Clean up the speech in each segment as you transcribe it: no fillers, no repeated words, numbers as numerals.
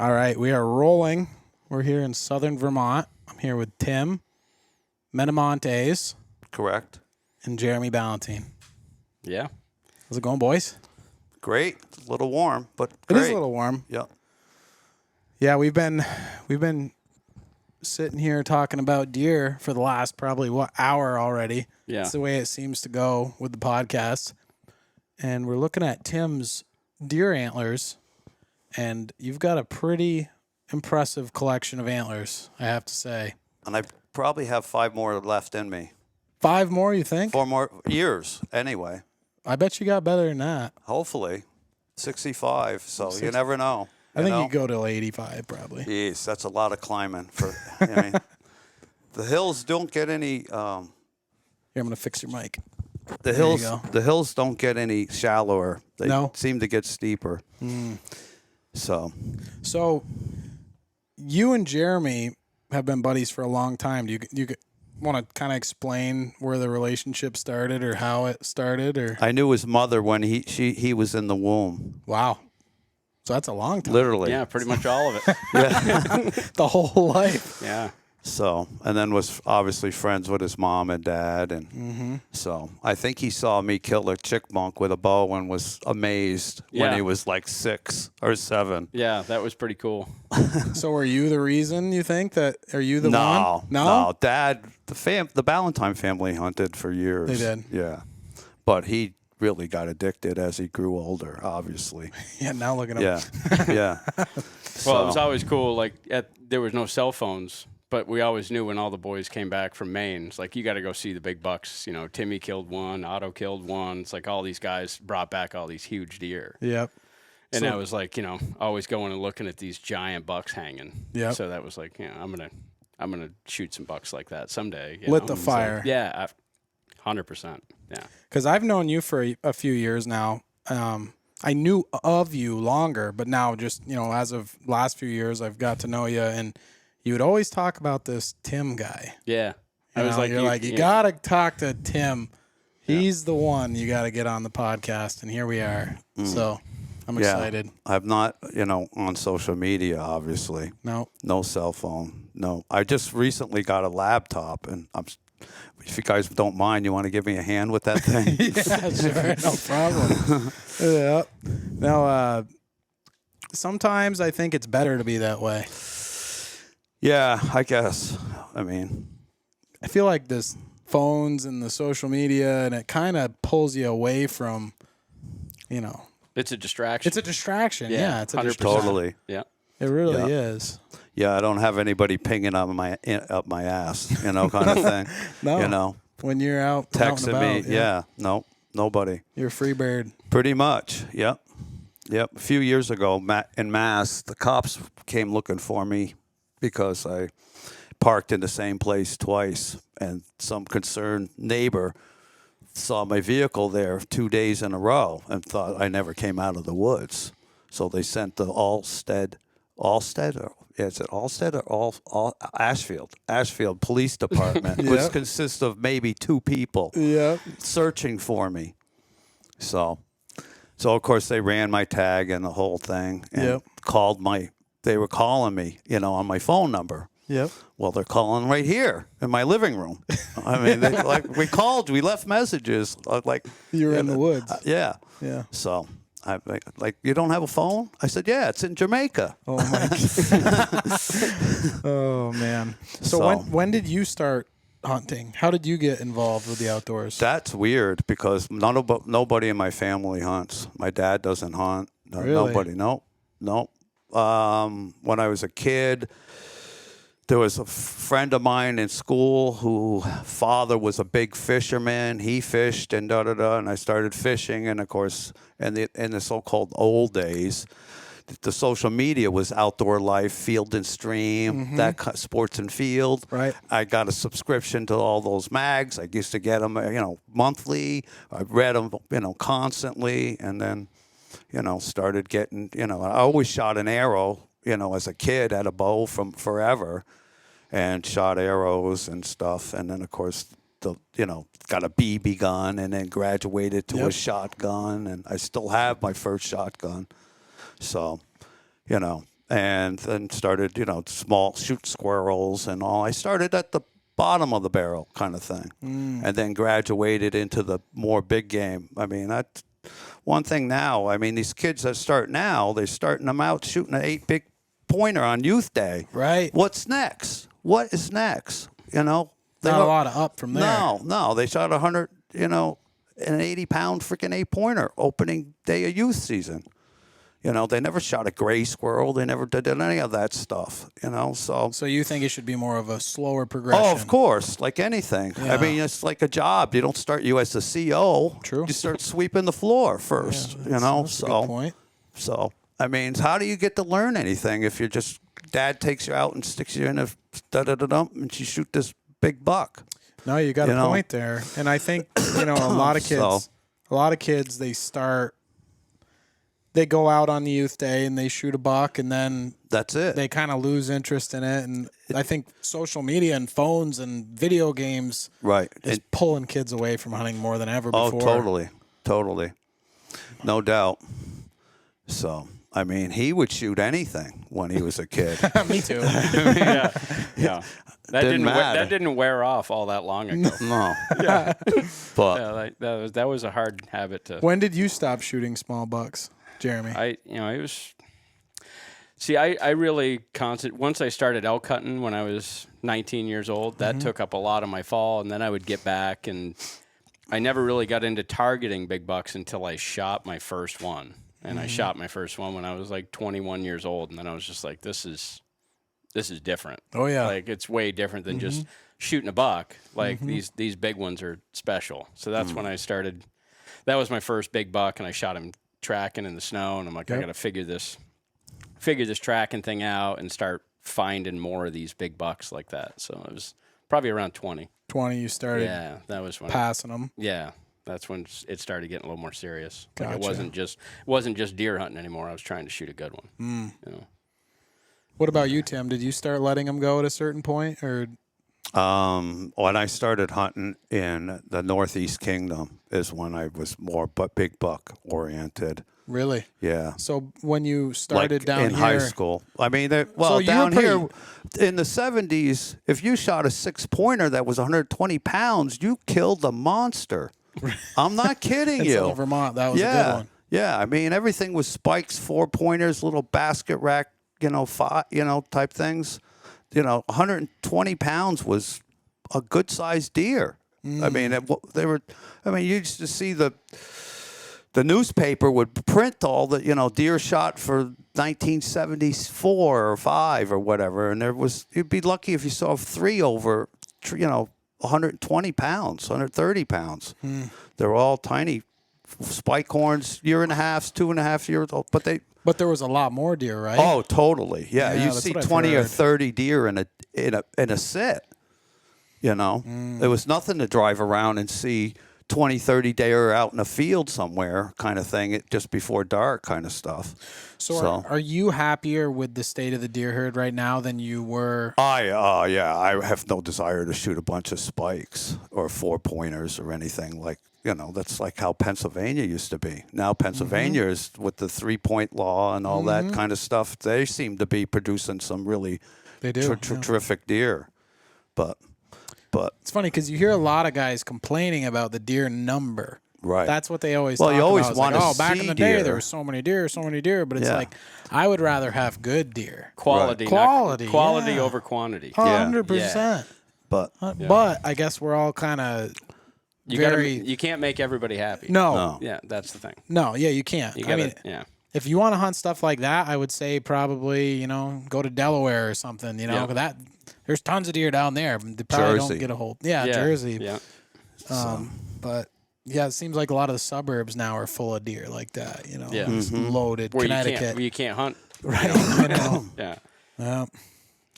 All right, we are rolling. We're here in southern Vermont. I'm here with Tim, Miramontes, Correct. and Jeremy Ballantine. Yeah. How's it going, boys? Great. A little warm, but It great. is a little warm. Yeah. Yeah, we've been sitting here talking about deer for the last probably hour already. Yeah. It's the way it seems to go with the podcast. And we're looking at Tim's deer antlers, and you've got a pretty impressive collection of antlers, I have to say. And I probably have 5 more left in me. 5 more, you think? 4 more years, anyway. I bet you got better than that. Hopefully. 65, so you never know. I think you go till 85 probably. Jeez, that's a lot of climbing. I mean, the hills don't get any... Here, I'm going to fix your mic. The hills don't get any shallower. They seem to get steeper. So you and Jeremy have been buddies for a long time. Do you want to kind of explain where the relationship started or how it started? Or I knew his mother when he was in the womb. wow, so that's a long time. Literally. Yeah, pretty much all of it. The whole life. Yeah. So, and then was obviously friends with his mom and dad. And so I think he saw me kill a chickmunk with a bow and was amazed when he was like 6 or 7. Yeah, that was pretty cool. So are you the reason you think that? Are you the one? No. Dad, the Ballantine family hunted for years. They did. Yeah. But he really got addicted as he grew older, obviously. Yeah, now look at him. Yeah. Yeah. Well, it was always cool. Like, there was no cell phones. But we always knew when all the boys came back from Maine, it's like, you got to go see the big bucks. You know, Timmy killed one, Otto killed one. It's like all these guys brought back all these huge deer. Yep. And that was like, always going and looking at these giant bucks hanging. Yep. So that was like, I'm gonna shoot some bucks like that someday. Lit the fire. So, yeah, 100%. Yeah. Because I've known you for a few years now. I knew of you longer, but now just, as of last few years, I've got to know you, and you would always talk about this Tim guy. Yeah. You got to talk to Tim. He's the one you got to get on the podcast, and here we are. So I'm excited. I'm not, on social media, obviously. No. No cell phone. No. I just recently got a laptop, and if you guys don't mind, you want to give me a hand with that thing? Yeah, sure. No problem. Yeah. Now, sometimes I think it's better to be that way. Yeah, I guess. I mean, I feel like this phones and the social media, and it kind of pulls you away from, It's a distraction. It's a distraction. Yeah, it's a 100%. distraction. totally. Yeah. It really is. Yeah, I don't have anybody pinging up my ass, kind of thing. No. When you're out texting out and about, me. Yeah. No, nobody. You're a free bird. Pretty much. Yep. A few years ago in Mass, the cops came looking for me because I parked in the same place twice, and some concerned neighbor saw my vehicle there 2 days in a row and thought I never came out of the woods. So they sent the Ashfield Police Department, which consists of maybe 2 people searching for me. So of course they ran my tag and the whole thing and they were calling me, on my phone number. Yep. Well, they're calling right here in my living room. I mean, we left messages. You were in the woods. Yeah. Yeah. So I you don't have a phone? I said, yeah, it's in Jamaica. Oh my God. Oh man. So when did you start hunting? How did you get involved with the outdoors? That's weird because nobody in my family hunts. My dad doesn't hunt. Really? Nobody. No. When I was a kid, there was a friend of mine in school whose father was a big fisherman. He fished and and I started fishing. And of course, in the so-called old days, the social media was Outdoor Life, Field and Stream, Sports and Field. Right. I got a subscription to all those mags. I used to get them, monthly. I read them, constantly, and then, started getting, I always shot an arrow, as a kid, had a bow from forever, and shot arrows and stuff, and then of course got a BB gun, and then graduated to a shotgun, and I still have my first shotgun. So, and then started, small shoot squirrels and all. I started at the bottom of the barrel kind of thing, and then graduated into the more big game. I mean, that's one thing now. I mean, these kids that start now, they're starting them out shooting an 8 big pointer on Youth Day. Right. What's next? What is next? They Not a lot of up from there. No. They shot 100, an 80-pound freaking 8-pointer opening day of youth season. They never shot a gray squirrel. They never did any of that stuff, So you think it should be more of a slower progression? Oh, of course, like anything. Yeah. I mean, it's like a job. You don't start you as the CO. True. You start sweeping the floor first, That's a good point. So, I mean, how do you get to learn anything if you're just, dad takes you out and sticks you in a da-da-da-dum and you shoot this big buck? No, you got a point there. And I think, a lot of kids, they go out on the youth day and they shoot a buck, and then that's it. They kind of lose interest in it. And I think social media and phones and video games is pulling kids away from hunting more than ever before. Oh, totally. No doubt. So, I mean, he would shoot anything when he was a kid. Me too. Yeah. That didn't wear off all that long ago. No. Yeah. But that was a hard habit to. When did you stop shooting small bucks, Jeremy? I really once I started elk hunting when I was 19 years old, that took up a lot of my fall, and then I would get back, and I never really got into targeting big bucks until I shot my first one. And I shot my first one when I was like 21 years old, and then I was just like, this is different. Oh yeah. Like it's way different than just shooting a buck. Like these big ones are special. So that's when I started. That was my first big buck, and I shot him tracking in the snow, and I'm like, I got to figure this tracking thing out and start finding more of these big bucks like that. So it was probably around 20. 20 you started. Yeah, that was when passing them. Yeah. That's when it started getting a little more serious. Like Gotcha. it wasn't just deer hunting anymore. I was trying to shoot a good one. What about you, Tim? Did you start letting them go at a certain point, or? When I started hunting in the Northeast Kingdom is when I was more big buck oriented. Really? Yeah. So when you started down in here, high school, I mean, So down here in the 70s, if you shot a 6-pointer that was 120 pounds, you killed a monster. I'm not kidding you. in Vermont, that was a good one. Yeah, I mean, everything was spikes, 4-pointers, little basket rack, type things. 120 pounds was a good sized deer. I mean, you used to see the newspaper would print all the, deer shot for 1974 or 5 or whatever, and you'd be lucky if you saw 3 over, 120 pounds, 130 pounds. They're all tiny spike horns, 1.5, 2.5 years old, But there was a lot more deer, right? Oh, totally. Yeah, you that's see what I've 20 or heard. 30 deer in a sit. There was nothing to drive around and see 20, 30 deer out in a field somewhere, kind of thing, just before dark, kind of stuff. So are you happier with the state of the deer herd right now than you were? I have no desire to shoot a bunch of spikes or 4-pointers or anything like. That's like how Pennsylvania used to be. Now Pennsylvania is with the 3-point law and all that kind of stuff. They seem to be producing some really terrific deer. But It's funny because you hear a lot of guys complaining about the deer number. Right. That's what they always Well, talk you always about. want It's to back see in the day deer. there were so many deer. But it's like, I would rather have good deer. Quality. Quality, yeah. Over quantity. 100%. But But I guess we're all kind of You can't make everybody happy. No. Yeah, that's the thing. No, yeah, you can't. If you want to hunt stuff like that, I would say probably, go to Delaware or something, that there's tons of deer down there. They probably Jersey. don't get a hold. Yeah, Jersey. Yeah. But yeah, it seems like a lot of the suburbs now are full of deer like that, Yeah. It's loaded. Where Connecticut. you can't hunt. Right. I know. Yeah.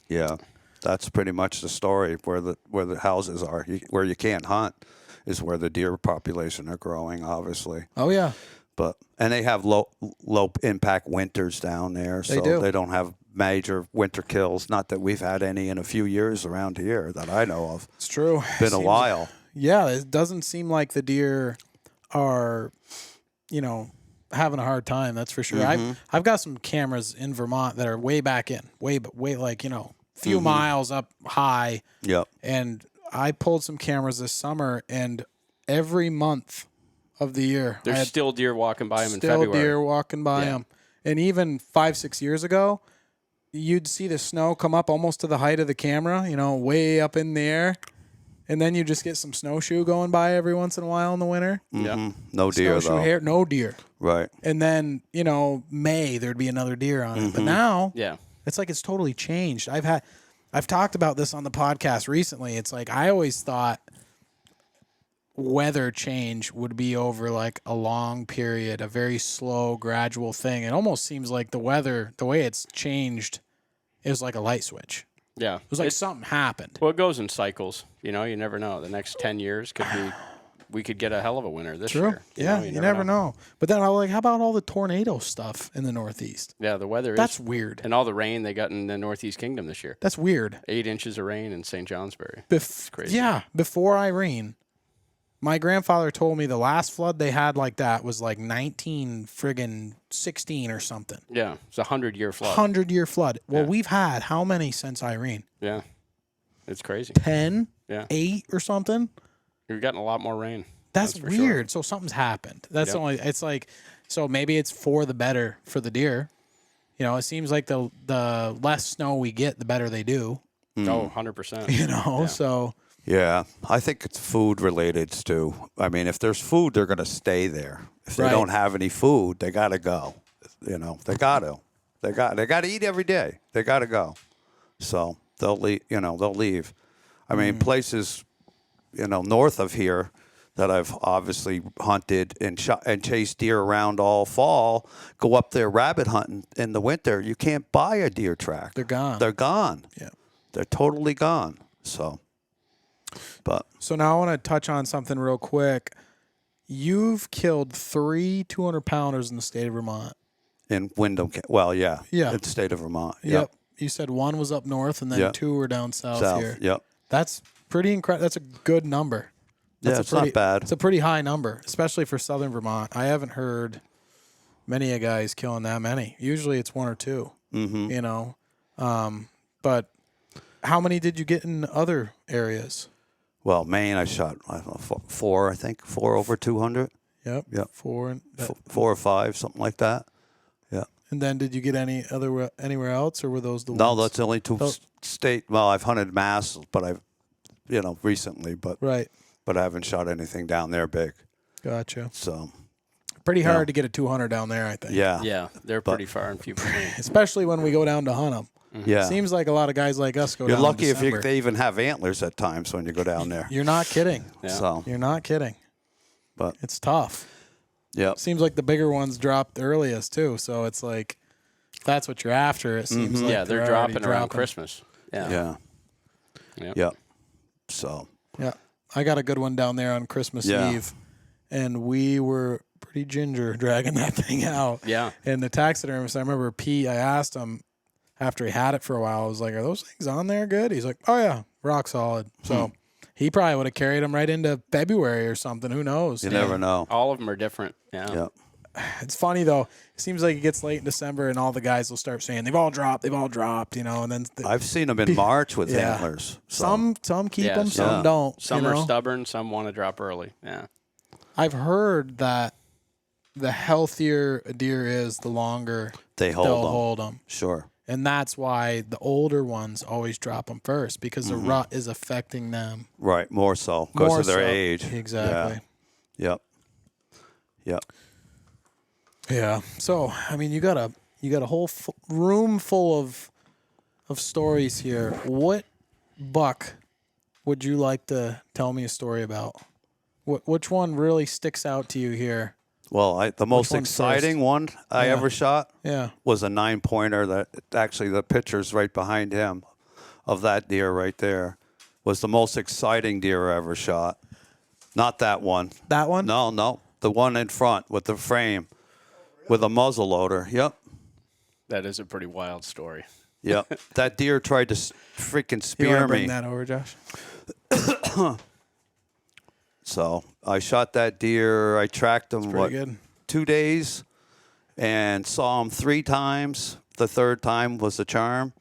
yeah, that's pretty much the story. Where the houses are, where you can't hunt, is where the deer population are growing. Obviously. Oh yeah. And they have low impact winters down there, so they don't have major winter kills. Not that we've had any in a few years around here that I know of. It's true. Been a while. Yeah, it doesn't seem like the deer are, having a hard time. That's for sure. I've got some cameras in Vermont that are way back in, way like few miles up high. Yep. And I pulled some cameras this summer, and every month of the year, There's still deer walking by them in still February. deer walking by them. And even 5-6 years ago, you'd see the snow come up almost to the height of the camera, way up in the air. And then you just get some snowshoe going by every once in a while in the winter. Yeah. No deer, Snowshoe though. hair, no deer. Right. And then, May, there'd be another deer on it. But now, Yeah. it's like it's totally changed. I've talked about this on the podcast recently. It's like I always thought weather change would be over like a long period, a very slow, gradual thing. It almost seems like the weather, the way it's changed, is like a light switch. Yeah. It was like something happened. Well, it goes in cycles. You never know. The next 10 years we could get a hell of a winter this True. year. Yeah, you never know. But then I'm like, how about all the tornado stuff in the Northeast? Yeah, the weather That's is. weird. And all the rain they got in the Northeast Kingdom this year. That's weird. 8 inches of rain in St. Johnsbury. It's crazy. Yeah, before Irene, my grandfather told me the last flood they had like that was like 1916 or something. Yeah, it's a 100-year flood. 100-year flood. Well, we've had how many since Irene? Yeah, it's crazy. 10? Yeah. 8 or something? We've gotten a lot more rain. That's for weird. sure. So something's happened. That's Yep. only. It's like, so maybe it's for the better for the deer. It seems like the less snow we get, the better they do. Oh, 100%. So Yeah, I think it's food related too. I mean, if there's food, they're going to stay there. If they Right. don't have any food, they got to go. They got to. They got to eat every day. They got to go. So they'll leave. They'll leave. I mean, places, north of here that I've obviously hunted and shot and chased deer around all fall. Go up there rabbit hunting in the winter. You can't buy a deer track. they're gone. They're gone. Yeah. They're totally gone. So. But So now I want to touch on something real quick. You've killed 3 200-pounders in the state of Vermont. in Wyndham, well, yeah, Yeah. in the state of Vermont. Yep. You said 1 was up north and then Yep. 2 were down south, South. here. Yep. That's pretty incredible. That's a good number. That's Yeah, it's not bad. It's a pretty high number, especially for southern Vermont. I haven't heard many a guys killing that many. Usually it's 1 or 2. But how many did you get in other areas? Well, Maine, I shot I don't know, 4, I think 4 over 200, Yep. Yep. 4. 4 or 5, something like that. Yeah. And then did you get anywhere else, or were those the No, ones? that's the only 2 state. Well, I've hunted Mass, but I've, recently, but Right. I haven't shot anything down there big. Gotcha. So Pretty hard to get a 200 down there, I think. yeah, Yeah, they're pretty far and few between. Especially when we go down to hunt them. yeah. Seems like a lot of guys like us go You're down lucky in if December. they even have antlers at times when you go down there. You're not kidding. Yeah. So, You're not kidding. but It's tough. yeah, Seems like the bigger ones drop the earliest too. So it's like, if that's what you're after. It seems like Yeah, they're already dropping around Christmas. Yeah. yeah, Yep. yeah. So Yeah, I got a good one down there on Christmas Yeah. Eve, and we were pretty ginger dragging that thing out. Yeah. And the taxidermist, I remember Pete. I asked him after he had it for a while. I was like, "Are those things on there good?" He's like, "Oh yeah, rock solid." So he probably would have carried them right into February or something. Who knows? you never know. All of them are different. Yeah. Yeah. It's funny though. It seems like it gets late in December, and all the guys will start saying they've all dropped, and then I've seen them in March with Yeah. antlers. So. some keep Yeah, them, some some- don't. Some you are know? stubborn. Some want to drop early. Yeah. I've heard that the healthier a deer is, the longer they hold they'll them. hold them. Sure. And that's why the older ones always drop them first, because Mm-hmm. the rut is affecting them Right. More so because more of their so. age. Exactly. Yeah. Yep. Yeah. So I mean, you got a whole room full of stories here. What buck would you like to tell me a story about? Which one really sticks out to you here? Well, the most one exciting first? one I Yeah. ever shot Yeah. was a 9-pointer. That actually the picture's right behind him of that deer right there. Was the most exciting deer I ever shot. Not that one. That one? No. The one in front with the frame with a muzzle loader. Yep. That is a pretty wild story. Yep. That deer tried to freaking You want spear to bring me. that over, Josh? So I shot that deer. I tracked him, Pretty good. 2 days and saw him 3 times. The third time was the charm.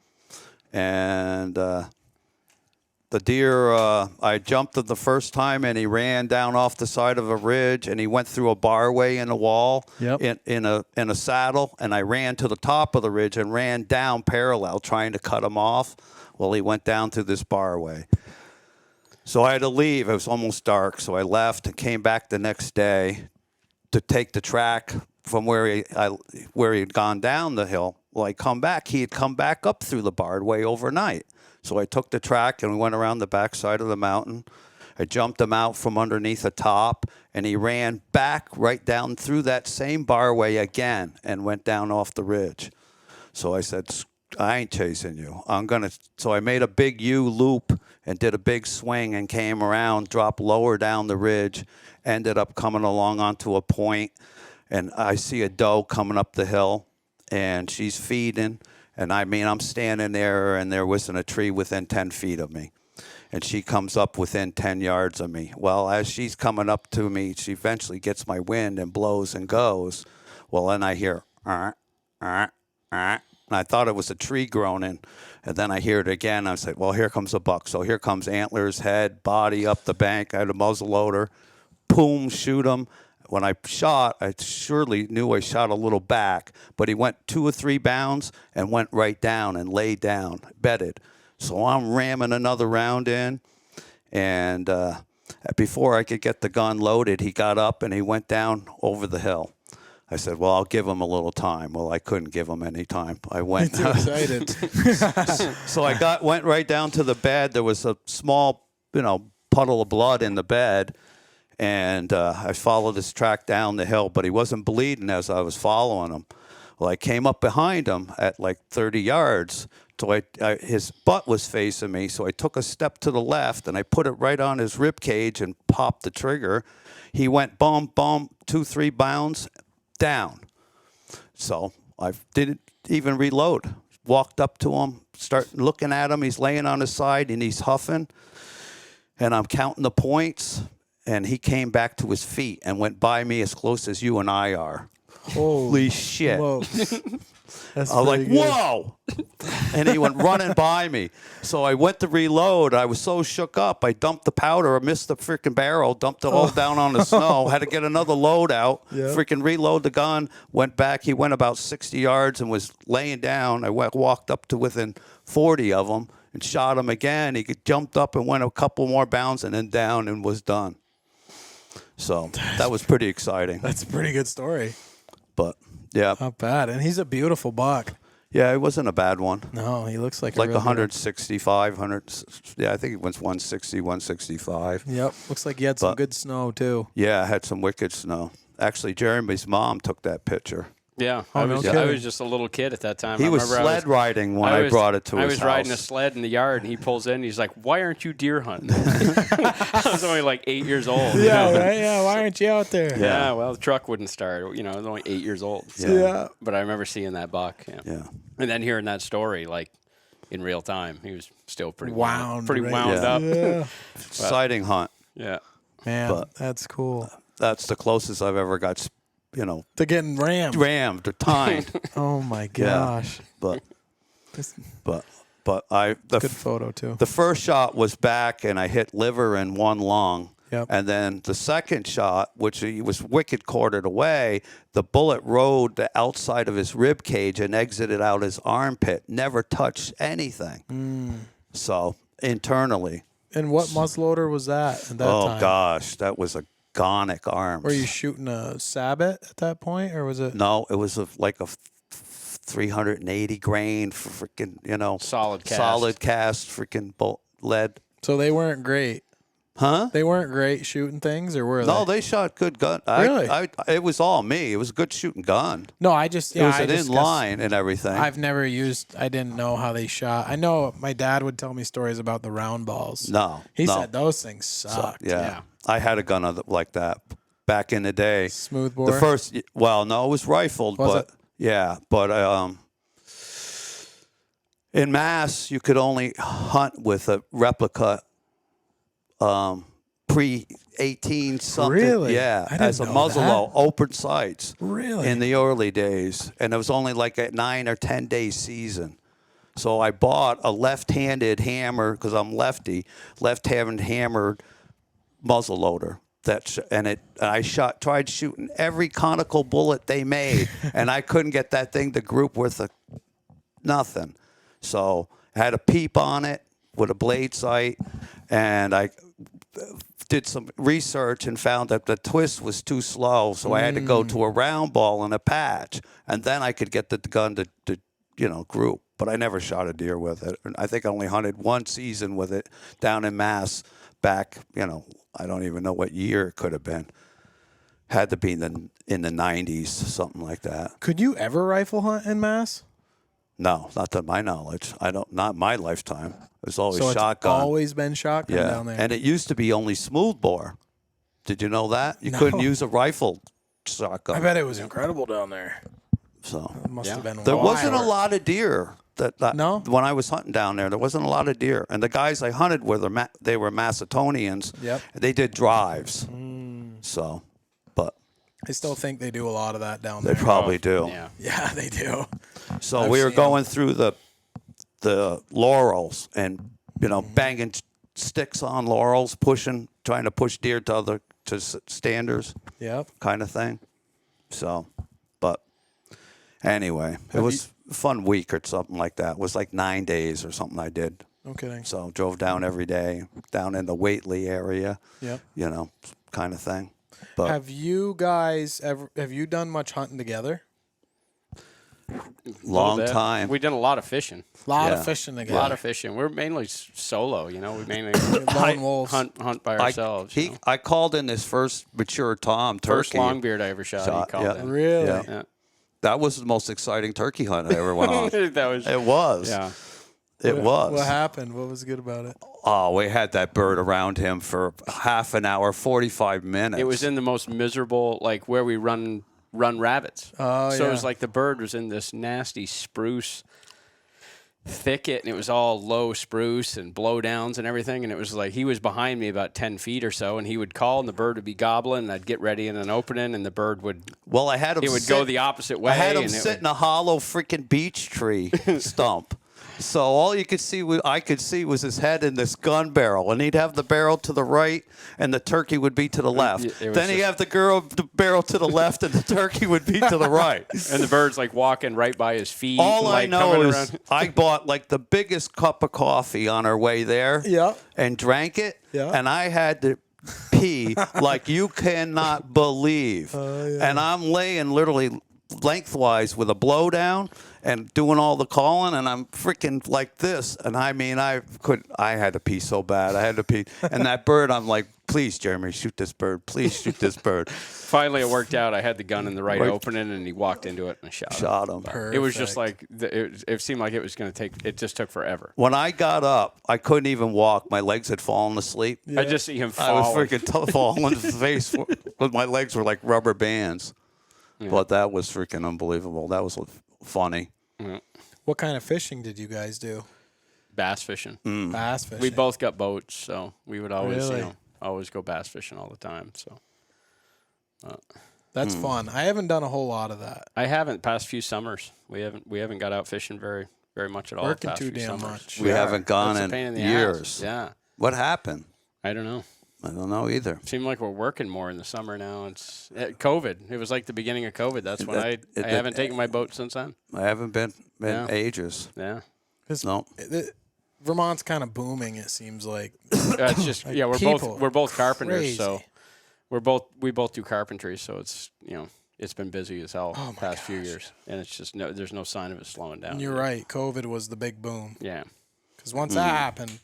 And the deer, I jumped him the first time, and he ran down off the side of a ridge, and he went through a barway in the wall in a saddle, and I ran to the top of the ridge and ran down parallel, trying to cut him off. Well, he went down through this barway. So I had to leave. It was almost dark, so I left and came back the next day to take the track from where he had gone down the hill. Well, I come back. He had come back up through the barway overnight. So I took the track and we went around the backside of the mountain. I jumped him out from underneath the top, and he ran back right down through that same barway again and went down off the ridge. So I said, I ain't chasing you. So I made a big U loop and did a big swing and came around, dropped lower down the ridge, ended up coming along onto a point, and I see a doe coming up the hill, and she's feeding. And I'm standing there, and there wasn't a tree within 10 feet of me. And she comes up within 10 yards of me. Well, as she's coming up to me, she eventually gets my wind and blows and goes. Well, then I hear, and I thought it was a tree groaning. And then I hear it again. I said, well, here comes a buck. So here comes antlers, head, body up the bank. I had a muzzle loader. Boom, shoot him. When I shot, I surely knew I shot a little back, but he went 2 or 3 bounds and went right down and laid down, bedded. So I'm ramming another round in, and before I could get the gun loaded, he got up and he went down over the hill. I said, well, I'll give him a little time. Well, I couldn't give him any time. I went. Too excited. So I went right down to the bed. There was a small, puddle of blood in the bed. And I followed his track down the hill, but he wasn't bleeding as I was following him. Well, I came up behind him at like 30 yards. So his butt was facing me. So I took a step to the left, and I put it right on his rib cage and popped the trigger. He went bum, 2, 3 bounds down. So I didn't even reload. Walked up to him, start looking at him. He's laying on his side, and he's huffing. And I'm counting the points. And he came back to his feet and went by me as close as you and I are. Holy shit. That's I was like, good. whoa. And he went running by me. So I went to reload. I was so shook up. I dumped the powder. I missed the freaking barrel, dumped it all down on the snow, had to get another load out, freaking reload the gun, went back. He went about 60 yards and was laying down. I walked up to within 40 of him and shot him again. He jumped up and went a couple more bounds and then down and was done. So that was pretty exciting. That's a pretty good story. But, yeah. Not bad. And he's a beautiful buck. Yeah, it wasn't a bad one. No, he looks like Like a real 165, 100. Yeah, I think it was 160, 165. Yep. Looks like he had some good snow, too. Yeah, I had some wicked snow. Actually, Jeremy's mom took that picture. Yeah, Oh, I no was kidding. just a little kid at that time. He I was remember sled riding when I brought it to his house. I was riding a sled in the yard, and he pulls in. And he's like, "Why aren't you deer hunting?" I was only like 8 years old. Yeah, right? Yeah, why aren't you out there? Yeah, well, the truck wouldn't start. I was only 8 years old. So. Yeah. But I remember seeing that buck. Yeah. And then hearing that story, like in real time, he was still pretty wound up. Yeah. Exciting hunt. Yeah. Man, that's cool. That's the closest I've ever got, To getting rammed. rammed or tined. Oh, my gosh. But Good photo, too. The first shot was back, and I hit liver and one lung. Yep. And then the second shot, which he was wicked quartered away, the bullet rode the outside of his rib cage and exited out his armpit. Never touched anything. So internally. And what muzzleloader was that at that time? Oh gosh, that was a Gonic Arms. Were you shooting a Sabot at that point, or was it? No, it was like a 380 grain for freaking solid cast freaking lead. So they weren't great. Huh? They weren't great shooting things, or were they? No, they shot good gun. Really? It was all me. It was a good shooting gun. No, I just It was an inline and everything. I've never used. I didn't know how they shot. I know my dad would tell me stories about the round balls. He said those things sucked. Yeah. I had a gun like that back in the day. Smooth bore. The first, no, it was rifled, but in Mass you could only hunt with a replica pre-18 something. Really? Yeah, I didn't as a know muzzleloader, open sights. Really? In the early days, and it was only like a 9 or 10 day season. So I bought a left-handed hammer because I'm lefty, left-handed hammered muzzleloader. I tried shooting every conical bullet they made, and I couldn't get that thing to group with nothing. So I had a peep on it with a blade sight, and I did some research and found that the twist was too slow, so I had to go to a round ball and a patch, and then I could get the gun to group. But I never shot a deer with it. I think I only hunted one season with it down in Mass back, I don't even know what year it could have been. Had to be in the 90s, something like that. Could you ever rifle hunt in Mass? No, not to my knowledge. Not my lifetime. It was always So shotgun. it's always been shotgun Yeah, down there. and it used to be only smooth bore. Did you know that? You couldn't use a rifle shotgun. I bet it was incredible down there. So It must have been there wild. wasn't a lot of deer. No? When I was hunting down there wasn't a lot of deer. And the guys I hunted with, they were Macedonians. Yep. They did drives. So, but I still think they do a lot of that down they there. probably do. Yeah. Yeah, they do. So I've we were seen going through the laurels and banging sticks on laurels, trying to push deer to standers, Yep. kind of thing. So, but anyway, it was a fun week or something like that. It was like 9 days or something I did. No kidding. So drove down every day, down in the Whately area, Yep. kind of thing. But Have you guys have you done much hunting together? long Little bit. time. We've done a lot of fishing. A lot Yeah. of fishing A together. lot of fishing. We're mainly solo. We mainly lone wolves. hunt by ourselves. I called in this first mature tom First turkey. longbeard I ever shot. He called yeah. in. Really? Yeah. Yeah. That was the most exciting turkey hunt I ever went on. That was. It was. Yeah. It was. What happened? What was good about it? Oh, we had that bird around him for half an hour, 45 minutes. It was in the most miserable, like where we run rabbits. Oh, so yeah. it was like the bird was in this nasty spruce thicket, and it was all low spruce and blowdowns and everything. And it was like he was behind me about 10 feet or so, and he would call, and the bird would be gobbling, and I'd get ready in an opening, and the bird would. Well, I had him. It would go the opposite way. I had him and it sit in a hollow freaking beech tree stump. So all you could see, I could see, was his head in this gun barrel, and he'd have the barrel to the right, and the turkey would be to the left. Then he'd have the barrel to the left, and the turkey would be to the right. And the bird's like walking right by his feet. All and, I like, know coming is around. I bought like the biggest cup of coffee on our way there, Yeah. and drank it, Yeah. and I had to pee like you cannot believe. And I'm laying literally lengthwise with a blowdown and doing all the calling, and I'm freaking like this. And I mean, I had to pee so bad. I had to pee. And that bird, I'm like, please, Jeremy, shoot this bird. Please shoot this bird. Finally, it worked out. I had the gun in the right opening, and he walked into it and I shot him. Shot him. It was just like it seemed like it was going to take. It just took forever. When I got up, I couldn't even walk. My legs had fallen asleep. I just see him I fall. was freaking falling on his face. But my legs were like rubber bands. Yeah. But that was freaking unbelievable. That was funny. What kind of fishing did you guys do? Bass fishing. Bass fishing. We both got boats, so we would always, Really? always go bass fishing all the time. So That's fun. I haven't done a whole lot of that. I haven't past few summers. We haven't got out fishing very much at all. Working past too few damn summers. much. We haven't gone It's a in pain the years. ass. Yeah, What happened? I don't know. I don't know either. Seemed like we're working more in the summer now. It's COVID. It was like the beginning of COVID. That's when I haven't taken my boat since then. I haven't been Yeah. ages. Yeah, No. Vermont's kind of booming. It seems like. it's just we're both carpenters, crazy. so we both do carpentry. So it's it's been busy as hell the past few years, and it's just there's no sign of it slowing down. You're right. COVID was the big boom. Yeah, Because once that happened,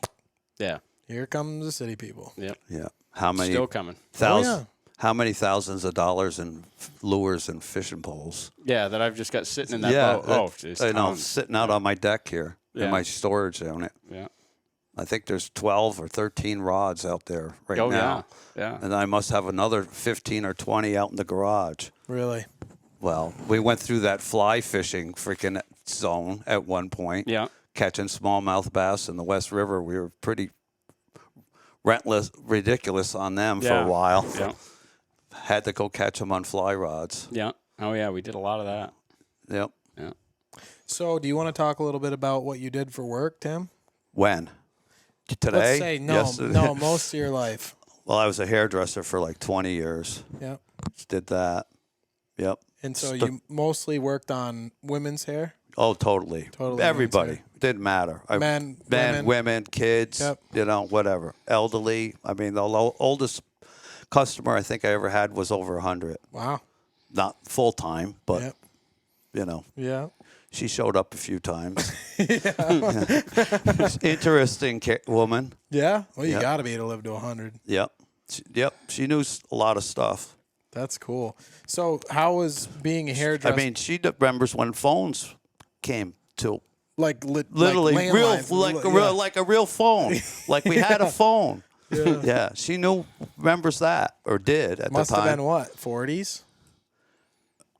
yeah, here comes the city people. yep. Yeah. How many Still coming. thousands? Oh, yeah. How many thousands of dollars in lures and fishing poles? Yeah, that I've just got sitting in that boat. Oh, geez, I know, tons. sitting out on my deck here in Yeah. my storage unit. Yeah. I think there's 12 or 13 rods out there right Oh now. yeah. And I must have another 15 or 20 out in the garage. Really? Well, we went through that fly fishing freaking zone at one point. Yeah. Catching smallmouth bass in the West River. We were pretty ridiculous on them for Yeah. a while. Yeah. Had to go catch them on fly rods. Yeah. Oh yeah, we did a lot of that. Yep. Yeah. So, do you want to talk a little bit about what you did for work, Tim? When? Today? Let's say Yesterday? no, most of your life. Well, I was a hairdresser for like 20 years. Yep. Just did that. Yep. And so you mostly worked on women's hair? Oh, totally. Totally Everybody. women's Didn't matter. Men, women, kids, Yep. Whatever. Elderly. I mean, the oldest customer I think I ever had was over 100. Wow. Not full time, but, Yep. Yeah. she showed up a few times. Interesting woman. Yeah? Well, you Yep. got to be to live to 100. Yep. She knew a lot of stuff. That's cool. So, how was being a hairdresser? I mean, she remembers when phones came to literally real, landlines. like a real phone. Like we had a phone. Yeah. She remembers that or did at Must the time. have been what, 40s?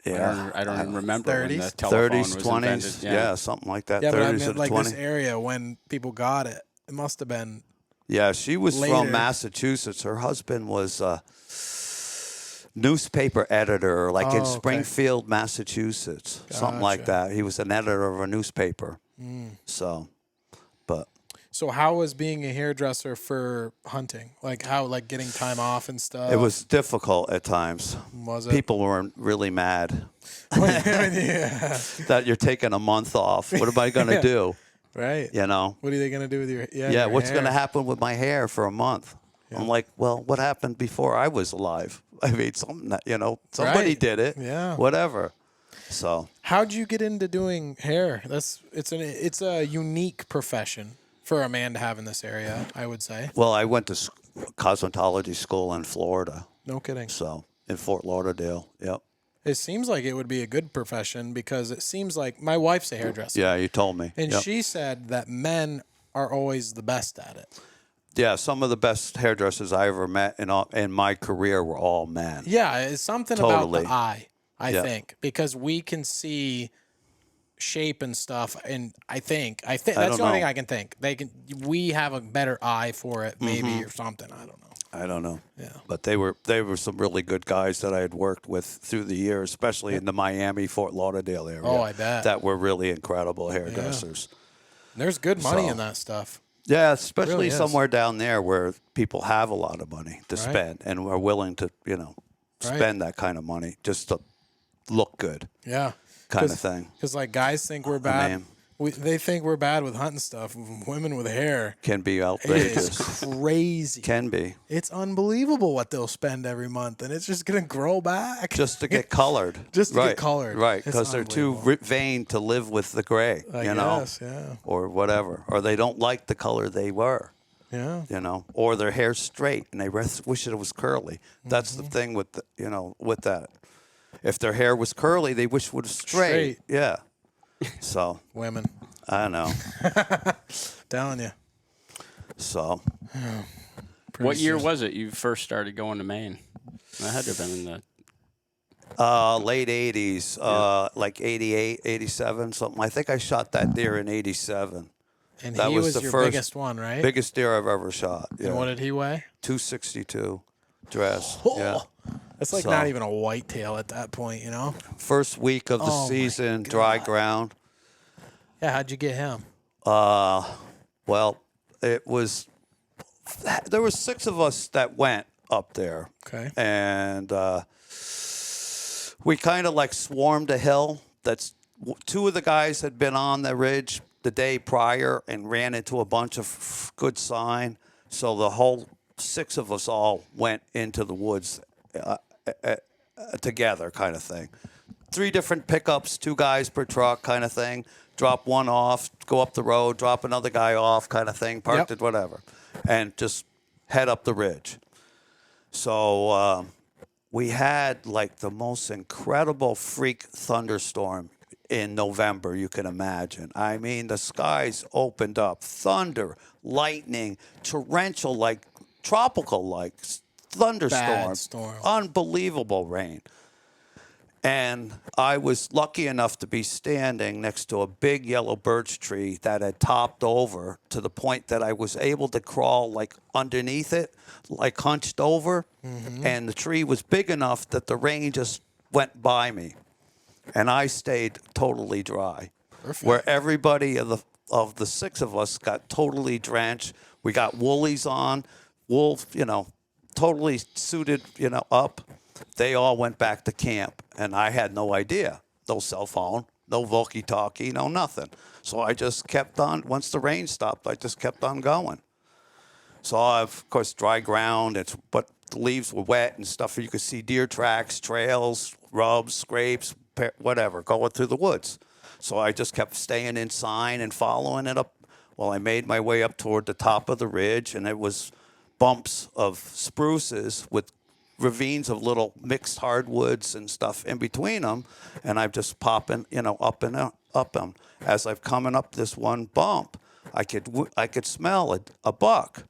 Yeah. I don't even remember when the 30s? telephone 30s, was 20s. invented. Yeah, something like that. Yeah, but I 30s meant and like 20s. this area when people got it. It must have been. Yeah, she was later. from Massachusetts. Her husband was a newspaper editor, like in okay. Springfield, Massachusetts, something like Gotcha. that. He was an editor of a newspaper. So, but So, how was being a hairdresser for hunting? Like, getting time off and stuff? it was difficult at times. Was it? People were really mad Yeah. that you're taking a month off. What am I going to do? Right. You know? What are they going to do with your Yeah, your what's going to hair? happen with my hair for a month? I'm like, well, what happened before I was alive? I mean, somebody Right. did it. Yeah. Whatever. So, How'd you get into doing hair? It's a unique profession for a man to have in this area, I would say. well, I went to cosmetology school in Florida. No kidding. So, in Fort Lauderdale. Yep. It seems like it would be a good profession because it seems like my wife's a hairdresser. Yeah, you told me. And Yep. she said that men are always the best at it. Yeah, some of the best hairdressers I ever met in my career were all men. Yeah, it's something about Totally. the eye, I Yeah. think, because we can see shape and stuff, and I think that's don't the only know. thing I can think. We have a better eye for it, maybe Mm-hmm. or something. I don't know. I don't know. Yeah. But they were some really good guys that I had worked with through the years, especially in the Miami, Fort Lauderdale area. Oh, I bet. That were really incredible hairdressers. There's good money So- in that stuff. Yeah, especially really is. somewhere down there where people have a lot of money to Right. spend and are willing to, spend that kind of money just to look good, Yeah. kind of thing. Because like guys think we're bad. mean- They think we're bad with hunting stuff. Women with hair, Can be it is outrageous. crazy. Can be. It's unbelievable what they'll spend every month, and it's just gonna grow back. Just to get colored. Just to get Right, colored. Right, It's because they're too unbelievable. vain to live with the gray, I you know? guess, yeah, Or whatever. Or they don't like the color they were, yeah. Or their hair's straight and they wish it was curly. That's Mm-hmm. the thing with, with that. If their hair was curly, they wish it was straight. Straight. Yeah. So, Women, I don't know. telling you. So, What year was it you first started going to Maine? That had to have been in the. late 80s, like 88, 87, something. I think I shot that deer in 87. And That he was was the your first- biggest one, right? Biggest deer I've ever shot. Yeah. And what did he weigh? 262 dress. Oh. Yeah. That's like So- not even a whitetail at that point, you know? First week of the Oh, my season, dry God. ground. Yeah, how'd you get him? Well, it was there were 6 of us that went up there. Okay. And we kind of like swarmed a hill. That's 2 of the guys had been on the ridge the day prior and ran into a bunch of good sign. So the whole 6 of us all went into the woods together, kind of thing. 3 different pickups, 2 guys per truck, kind of thing. Drop one off, go up the road, drop another guy off, kind of thing. Parked Yep. it, whatever, and just head up the ridge. So we had like the most incredible freak thunderstorm in November you can imagine. I mean, the skies opened up, thunder, lightning, torrential, like tropical, like thunderstorm, storm. unbelievable rain. And I was lucky enough to be standing next to a big yellow birch tree that had topped over to the point that I was able to crawl like underneath it, like hunched over. And the tree was big enough that the rain just went by me. And I stayed totally dry. Perfect. Where everybody of the six of us got totally drenched. We got woolies on, wool, totally suited, up. They all went back to camp, and I had no idea. No cell phone, no walkie-talkie, no nothing. So I just kept on. Once the rain stopped, I just kept on going. So, of course, dry ground, but the leaves were wet and stuff. You could see deer tracks, trails, rubs, scrapes, whatever, going through the woods. So I just kept staying inside and following it up. Well, I made my way up toward the top of the ridge, and it was bumps of spruces with ravines of little mixed hardwoods and stuff in between them, and I'm just popping, up and up them. As I'm coming up this one bump, I could smell a buck.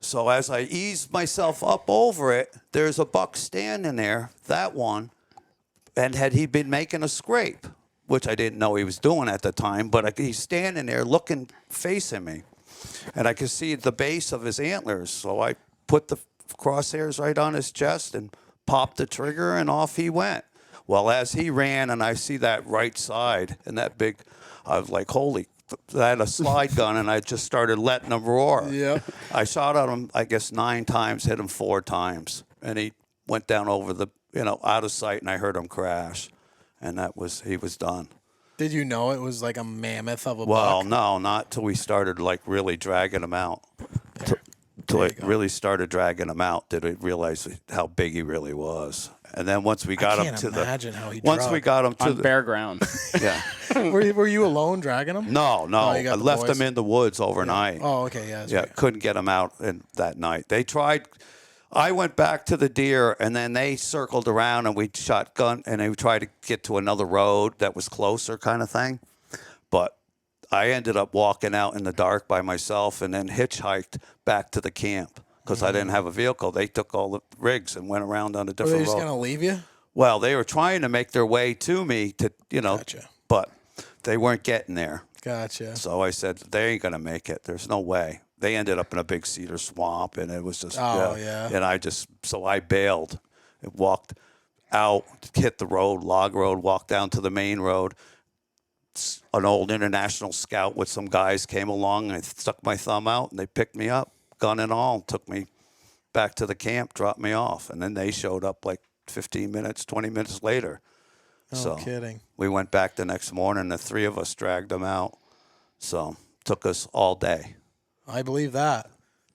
So as I eased myself up over it, there's a buck standing there, that one, and had he been making a scrape, which I didn't know he was doing at the time, but he's standing there looking, facing me, and I could see the base of his antlers. So I put the crosshairs right on his chest and popped the trigger, and off he went. Well, as he ran, and I see that right side and that big, I was like, holy, I had a slide gun, and I just started letting him roar. Yeah. I shot at him, I guess, 9 times, hit him 4 times, and he went down over the, out of sight, and I heard him crash, and he was done. Did you know it was like a mammoth of a Well, buck? no, not till we started like really dragging him out. Till I really started dragging him out, did I realize how big he really was. And then once we got him to how he once we got him to On bare ground. yeah. were you alone dragging him? No, Oh, you got I the left boys? him in the woods overnight. Oh, okay, yeah. That's Yeah, right. couldn't get him out that night. They tried. I went back to the deer, and then they circled around, and we shotgun, and they tried to get to another road that was closer, kind of thing. But I ended up walking out in the dark by myself, and then hitchhiked back to the camp because I didn't have a vehicle. They took all the rigs and went around on a Were different they just road. gonna leave you? Well, they were trying to make their way to me to, Gotcha. but they weren't getting there. Gotcha. So I said, they ain't going to make it. There's no way. They ended up in a big cedar swamp, and it was just, Oh, yeah. And I bailed and walked out, hit the road, log road, walked down to the main road. An old international scout with some guys came along, and I stuck my thumb out, and they picked me up, gun and all, took me back to the camp, dropped me off. And then they showed up like 15 minutes, 20 minutes later. No kidding. We went back the next morning. The 3 of us dragged him out. So took us all day. I believe that.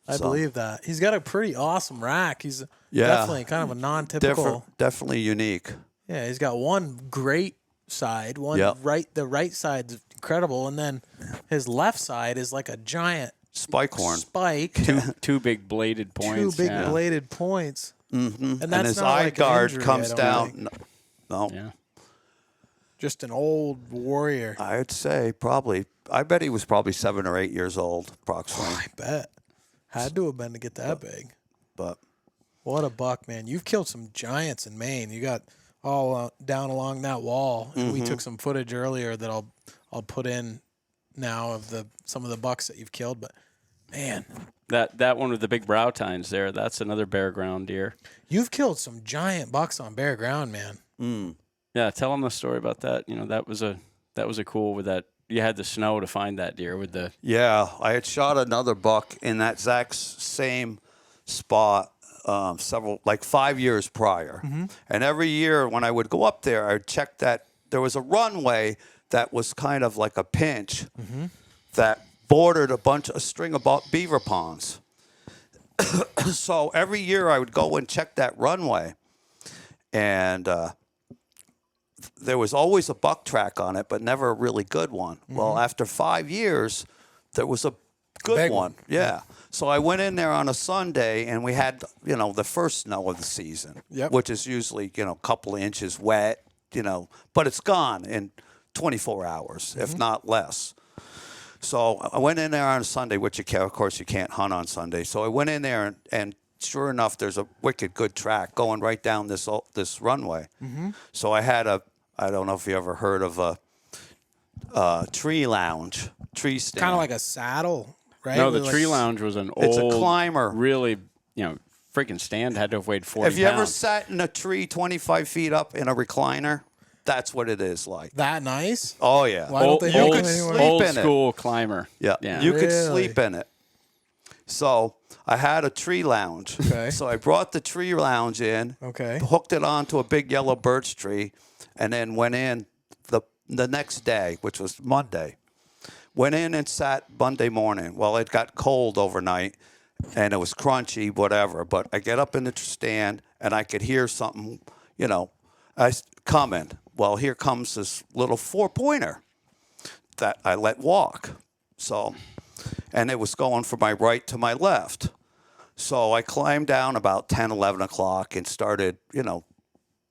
I believe that. He's got a pretty awesome rack. He's definitely kind of a non-typical. Definitely unique. Yeah, he's got one great side, one right. The right side's incredible, and then his left side is like a giant Spike horn. spike. Two big bladed points. Two big bladed points. Mm-hmm. And that's And his not eye like an guard injury, comes I don't down. think. No. Yeah. Just an old warrior. I'd say probably. I bet he was probably 7 or 8 years old, approximately. I bet. Had to have been to get that big. But What a buck, man. You've killed some giants in Maine. You got all down along that wall. And we took some footage earlier that I'll put in now of some of the bucks that you've killed. But, man. That one with the big brow tines there, that's another bare ground deer. You've killed some giant bucks on bare ground, man. Yeah, tell them the story about that. That was a cool with that. You had the snow to find that deer with the. yeah, I had shot another buck in that exact same spot 5 years prior. And every year when I would go up there, I would check that there was a runway that was kind of like a pinch that bordered a string of beaver ponds. So every year I would go and check that runway, and there was always a buck track on it, but never a really good one. Well, after 5 years, there was a good Big one. Yeah. So I went in there on a Sunday, and we had, the first snow of the season, which is usually, a couple of inches wet, but it's gone in 24 hours, if not less. So I went in there on a Sunday, which of course you can't hunt on Sunday. So I went in there and sure enough, there's a wicked good track going right down this runway. So I had I don't know if you ever heard of a tree lounge, tree stand. Kind of like a saddle, right? No, the With, tree like, lounge was an It's old, a climber. really, freaking stand. Had to have weighed 40 Have you ever pounds. sat in a tree 25 feet up in a recliner? That's what it is like. that nice? Oh, yeah. Why don't they you make could them anywhere? sleep old in it. school climber. Yeah. Yeah. You could Really? sleep in it. So I had a tree lounge. Okay. So I brought the tree lounge in, Okay. hooked it onto a big yellow birch tree, and then went in the next day, which was Monday. Went in and sat Monday morning. Well, it got cold overnight, and it was crunchy, whatever. But I get up in the stand, and I could hear something, coming. Well, here comes this little 4-pointer that I let walk. So, and it was going from my right to my left. So I climbed down about 10, 11 o'clock and started,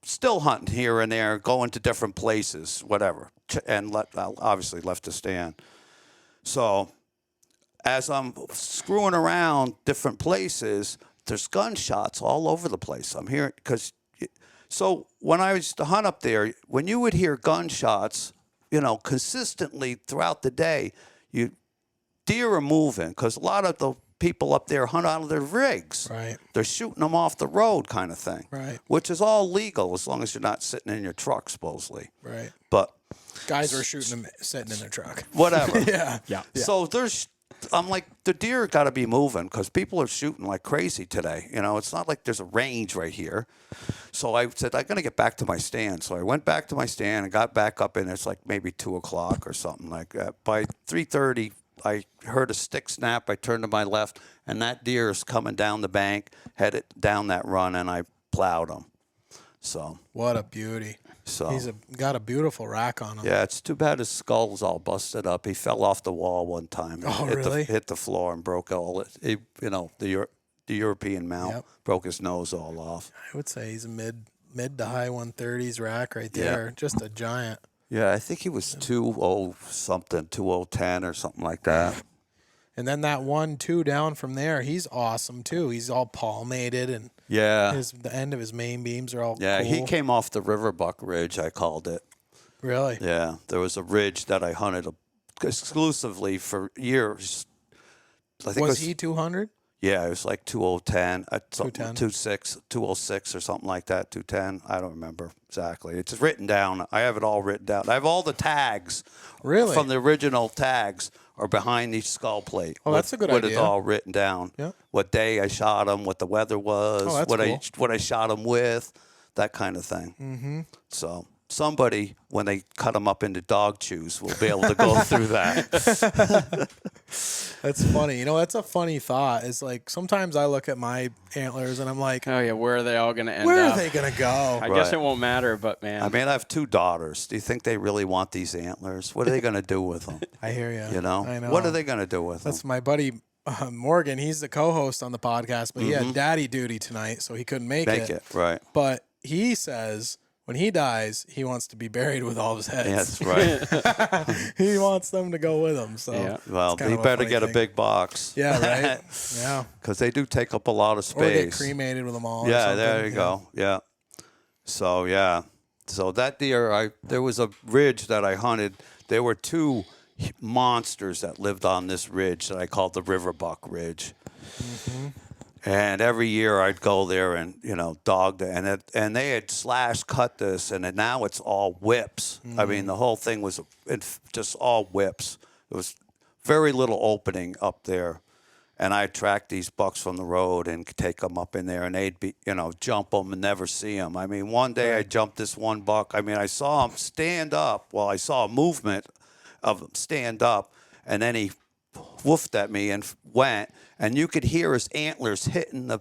still hunting here and there, going to different places, whatever, and obviously left the stand. So as I'm screwing around different places, there's gunshots all over the place. I'm hearing, so when I used to hunt up there, when you would hear gunshots, consistently throughout the day, deer are moving because a lot of the people up there hunt out of their rigs. Right. They're shooting them off the road kind of thing. Right. Which is all legal as long as you're not sitting in your truck, supposedly. Right. But Guys were shooting them sitting in their truck. whatever. Yeah. Yeah. So I'm like, the deer got to be moving because people are shooting like crazy today. It's not like there's a range right here. So I said, I'm going to get back to my stand. So I went back to my stand and got back up, and it's like maybe 2 o'clock or something like that. By 3:30, I heard a stick snap. I turned to my left, and that deer is coming down the bank, headed down that run, and I plowed him. So What a beauty. So He's got a beautiful rack on him. yeah, it's too bad his skull's all busted up. He fell off the wall one time. And Oh, really? Hit the floor and broke all it. The European mount Yep. broke his nose all off. I would say he's a mid to high 130s rack right there. Just a giant. Yeah, I think he was 2010 or something like that. And then that 1-2 down from there, he's awesome too. He's all palmated, and Yeah. the end of his main beams are all Yeah, cool. he came off the Riverbuck Ridge, I called it. Really? Yeah, there was a ridge that I hunted exclusively for years. I think Was he 200? Yeah, it was like 2010, 210. 26, 206 or something like that, 210. I don't remember exactly. It's written down. I have it all written down. I have all the tags. Really? From the original tags are behind each skull plate. Oh, that's a good With it idea. all written down. Yeah. What day I shot him, what the weather was, Oh, that's cool. what I shot him with, that kind of thing. Mm-hmm. So somebody, when they cut them up into dog chews, will be able to go through that. That's funny. That's a funny thought. It's like sometimes I look at my antlers and I'm like, Oh, yeah. Where are they all going to end where up? are they going to go? I guess Right. it won't matter, but, man. I mean, I have 2 daughters. Do you think they really want these antlers? What are they going to do with them? I hear you. You know? I know. What are they going to do with That's them? my buddy Morgan. He's the co-host on the podcast, but he had daddy duty tonight, so he couldn't make Make it, right. But he says when he dies, he wants to be buried with all of his heads. Yeah, that's right. He wants them to go with him. So Yeah. Well, it's kind he of better funny get a thing. big box. Yeah, right. Yeah. Because they do take up a lot of Or get space. cremated with them all. or Yeah, something. there you go. Yeah. So, yeah. So that deer, there was a ridge that I hunted. There were 2 monsters that lived on this ridge that I called the Riverbuck Ridge. Mm-hmm. And every year I'd go there and, dog it. And they had cut this, and now it's all whips. I mean, the whole thing was just all whips. There was very little opening up there. And I'd track these bucks from the road and take them up in there, and they'd be, jump them and never see them. I mean, one day I jumped this one buck. I mean, I saw him stand up. Well, I saw a movement of him stand up, and then he woofed at me and went, and you could hear his antlers hitting the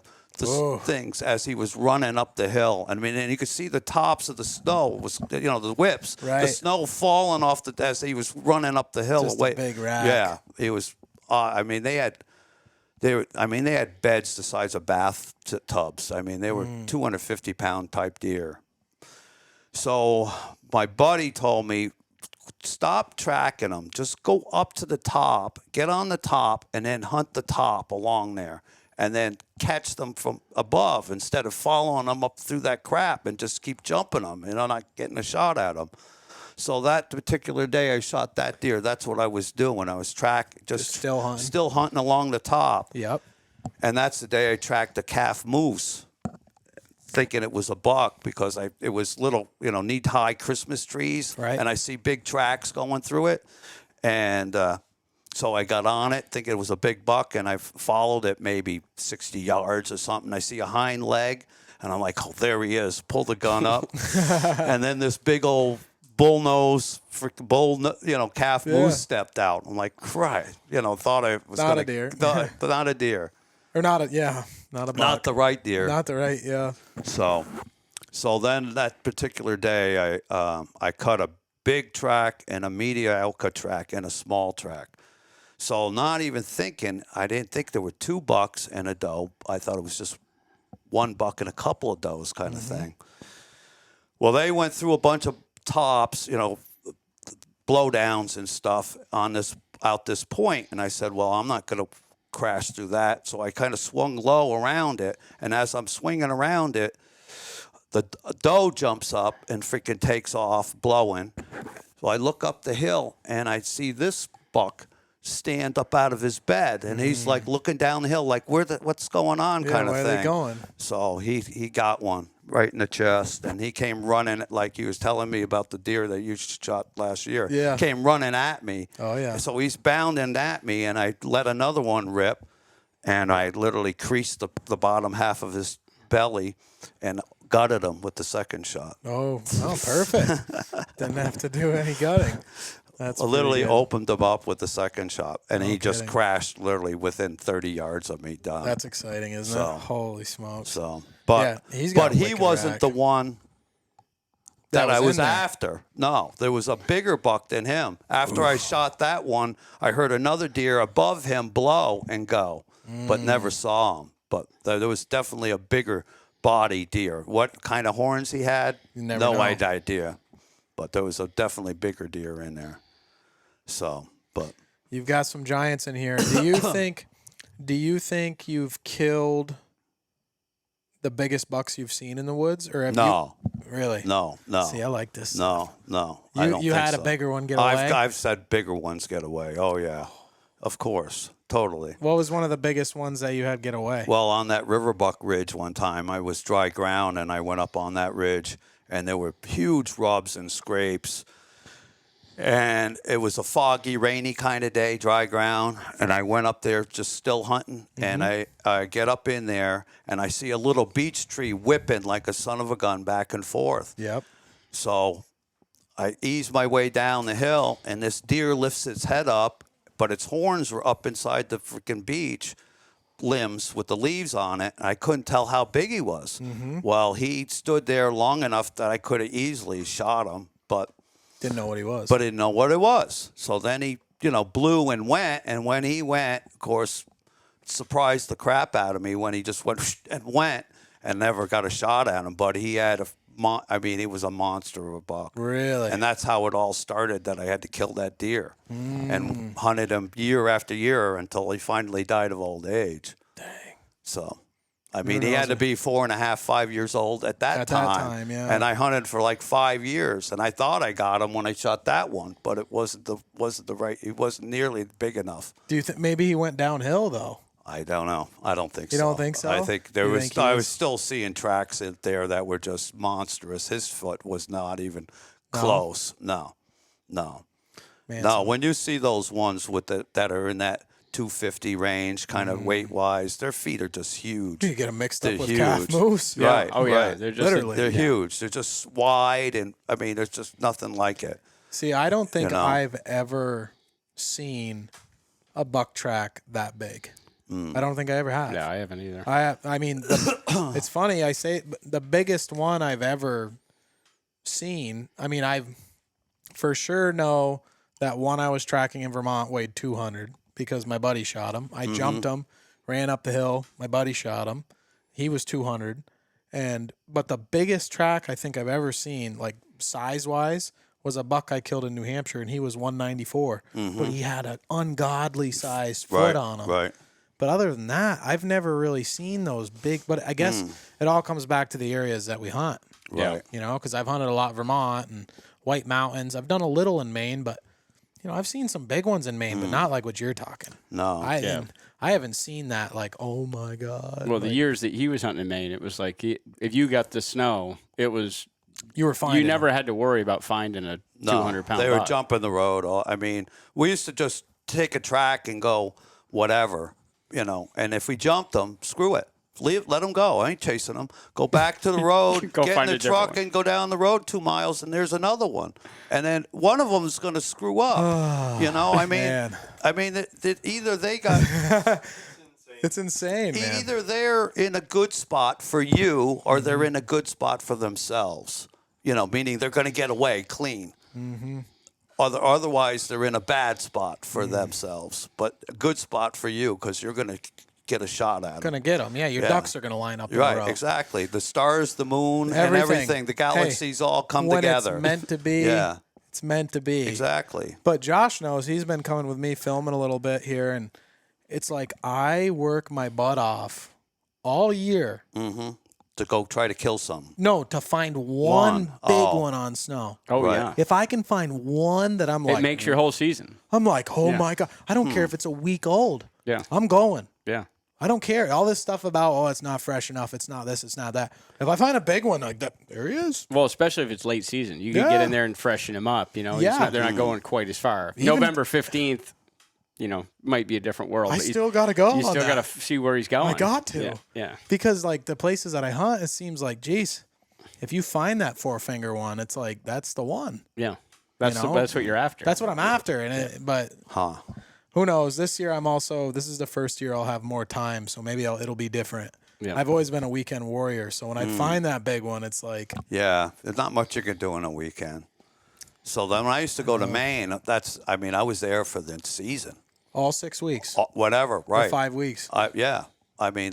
things as he was running up the hill. I mean, and you could see the tops of the snow was, the whips, Right. the snow falling off as he was running up the hill. Just a big rack. Yeah, it was. I mean, they had beds the size of bathtubs. I mean, they were 250-pound type deer. So my buddy told me stop tracking them. Just go up to the top, get on the top, and then hunt the top along there. And then catch them from above instead of following them up through that crap and just keep jumping them, not getting a shot at them. So that particular day I shot that deer, that's what I was doing. I was just still hunting along the top. Yep. And that's the day I tracked a calf moose, thinking it was a buck because it was little, knee-high Christmas trees. Right. And I see big tracks going through it. And so I got on it, thinking it was a big buck, and I followed it maybe 60 yards or something. I see a hind leg, and I'm like, oh, there he is. Pull the gun up. And then this big old calf moose stepped out. I'm like, Christ, thought I was not a deer. Not a deer. Or not a buck. Not the right deer. Not the right, yeah. So then that particular day, I cut a big track and a mediocre track and a small track. So not even thinking, I didn't think there were 2 bucks and a doe. I thought it was just 1 buck and a couple of does kind of thing. Well, they went through a bunch of tops, blowdowns and stuff out this point. And I said, well, I'm not going to crash through that. So I kind of swung low around it. And as I'm swinging around it, the doe jumps up and freaking takes off blowing. So I look up the hill and I see this buck stand up out of his bed, and he's like looking down the hill like, what's going on, kind of thing. Where are they going? So he got one right in the chest, and he came running like he was telling me about the deer that you shot last year. Yeah. Came running at me. Oh, yeah. So he's bounding at me, and I let another one rip, and I literally creased the bottom half of his belly and gutted him with the second shot. Oh, perfect. Didn't have to do any gutting. That's literally opened him up with the second shot, and he just kidding. crashed literally within 30 yards of me. Done. That's exciting, isn't it? Holy smokes! But he's got he wasn't the one that I was after. No, there was a bigger buck than him. After I shot that one, I heard another deer above him blow and go, but never saw him. But there was definitely a bigger body deer. What kind of horns he had? No idea. But there was a definitely bigger deer in there. So, but you've got some giants in here. Do you think you've killed the biggest bucks you've seen in the woods, or have you really? No. See, I like this. No. You had a bigger one get away. I've said bigger ones get away. Oh yeah, of course, totally. What was one of the biggest ones that you had get away? Well, on that Riverbuck Ridge one time, I was dry ground, and I went up on that ridge, and there were huge rubs and scrapes. And it was a foggy, rainy kind of day, dry ground. And I went up there just still hunting. And I get up in there, and I see a little beech tree whipping like a son of a gun back and forth. Yep. So I ease my way down the hill, and this deer lifts its head up, but its horns were up inside the freaking beech limbs with the leaves on it. And I couldn't tell how big he was. Well, he stood there long enough that I could have easily shot him, but didn't know what he was. But didn't know what it was. So then he, blew and went. And when he went, of course, surprised the crap out of me when he just went and went and never got a shot at him. But he had he was a monster of a buck. Really? And that's how it all started, that I had to kill that deer. And hunted him year after year until he finally died of old age. Dang. So, he had to be 4.5, 5 years old at that time. Yeah. And I hunted for like 5 years, and I thought I got him when I shot that one, but it wasn't the right. It wasn't nearly big enough. Do you think maybe he went downhill though? I don't know. I don't think so. You don't think so? I think there was. I was still seeing tracks in there that were just monstrous. His foot was not even close. No. Man, no. When you see those ones that are in that 250 range, kind of weight-wise, their feet are just huge. You get them mixed up with huge. calf moose. Yeah. Right. Oh, yeah. Right. They're just Literally. They're huge. They're just wide, and there's just nothing like it. See, I don't think I've ever seen a buck track that big. I don't think I ever have. Yeah, I haven't either. It's funny. I say the biggest one I've ever seen. I for sure know that one I was tracking in Vermont weighed 200. Because my buddy shot him. I jumped him, ran up the hill. My buddy shot him. He was 200. But the biggest track I think I've ever seen, like size-wise, was a buck I killed in New Hampshire, and he was 194, but he had an ungodly sized foot Right. on him. Right. But other than that, I've never really seen those big. But I guess it all comes back to the areas that we hunt. Right. You know, because I've hunted a lot Vermont and White Mountains. I've done a little in Maine, but you know, I've seen some big ones in Maine, but not like what you're talking. No. I haven't seen that. Like, oh my god. Well, the like, years that he was hunting in Maine, it was like if you got the snow, it was you were fine. you never had to worry about finding a 200-pound They were buck. jumping the road. I mean, we used to just take a track and go whatever, you know. And if we jumped them, screw it. Let them go. I ain't chasing them. Go back to the road, Go get in find the a different truck, one. and go down the road 2 miles, and there's another one. And then one of them is going to screw up. You know, I mean, man. Either they got It's insane, man. either they're in a good spot for you, or they're in a good spot for themselves. You know, meaning they're going to get away clean. Otherwise, they're in a bad spot for themselves, but a good spot for you because you're going to get a shot at them. Gonna get them. Yeah, your ducks are gonna line up in a row. Right, exactly. The stars, the moon, and everything. The galaxies all come when together. It's meant to be. Yeah. It's meant to be. Exactly. But Josh knows. He's been coming with me filming a little bit here, and it's like I work my butt off all year. To go try to kill some. No, to find one big one on snow. Oh Right. yeah, If I can find one that I'm it like, makes your whole season. I'm like, oh Yeah. my god! I don't care if it's a week old. Yeah, I'm going. yeah. I don't care. All this stuff about, oh, it's not fresh enough. It's not this. It's not that. If I find a big one like that, there he is. Well, especially if it's late season, you can get in there and freshen them up. You know, Yeah. they're not going quite as far. Even- November 15th, you know, might be a different world. I but still got to go. you on still that. got to see where he's going. I got to. Yeah. Because like the places that I hunt, it seems like, geez, if you find that 4-finger one, it's like that's the one. Yeah. That's know? that's what you're after. That's what I'm after. And but who knows? This year this is the first year I'll have more time, so maybe it'll be different. Yeah. I've always been a weekend warrior, so when I find that big one, it's like, Yeah, there's not much you can do in a weekend. So then when I used to go to Maine, I was there for the season. all 6 weeks, Whatever, or right. 5 weeks. Yeah. I mean,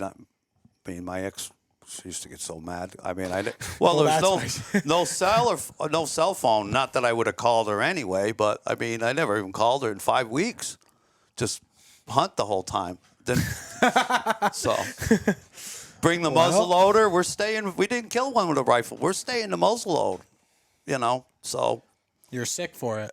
my ex, she used to get so mad. I mean, there was no cell phone. Not that I would have called her anyway, but I mean, I never even called her in 5 weeks. Just hunt the whole time. Then, so bring the muzzle loader. We're staying. We didn't kill one with a rifle. We're staying the muzzle load. You know, so You're sick for it.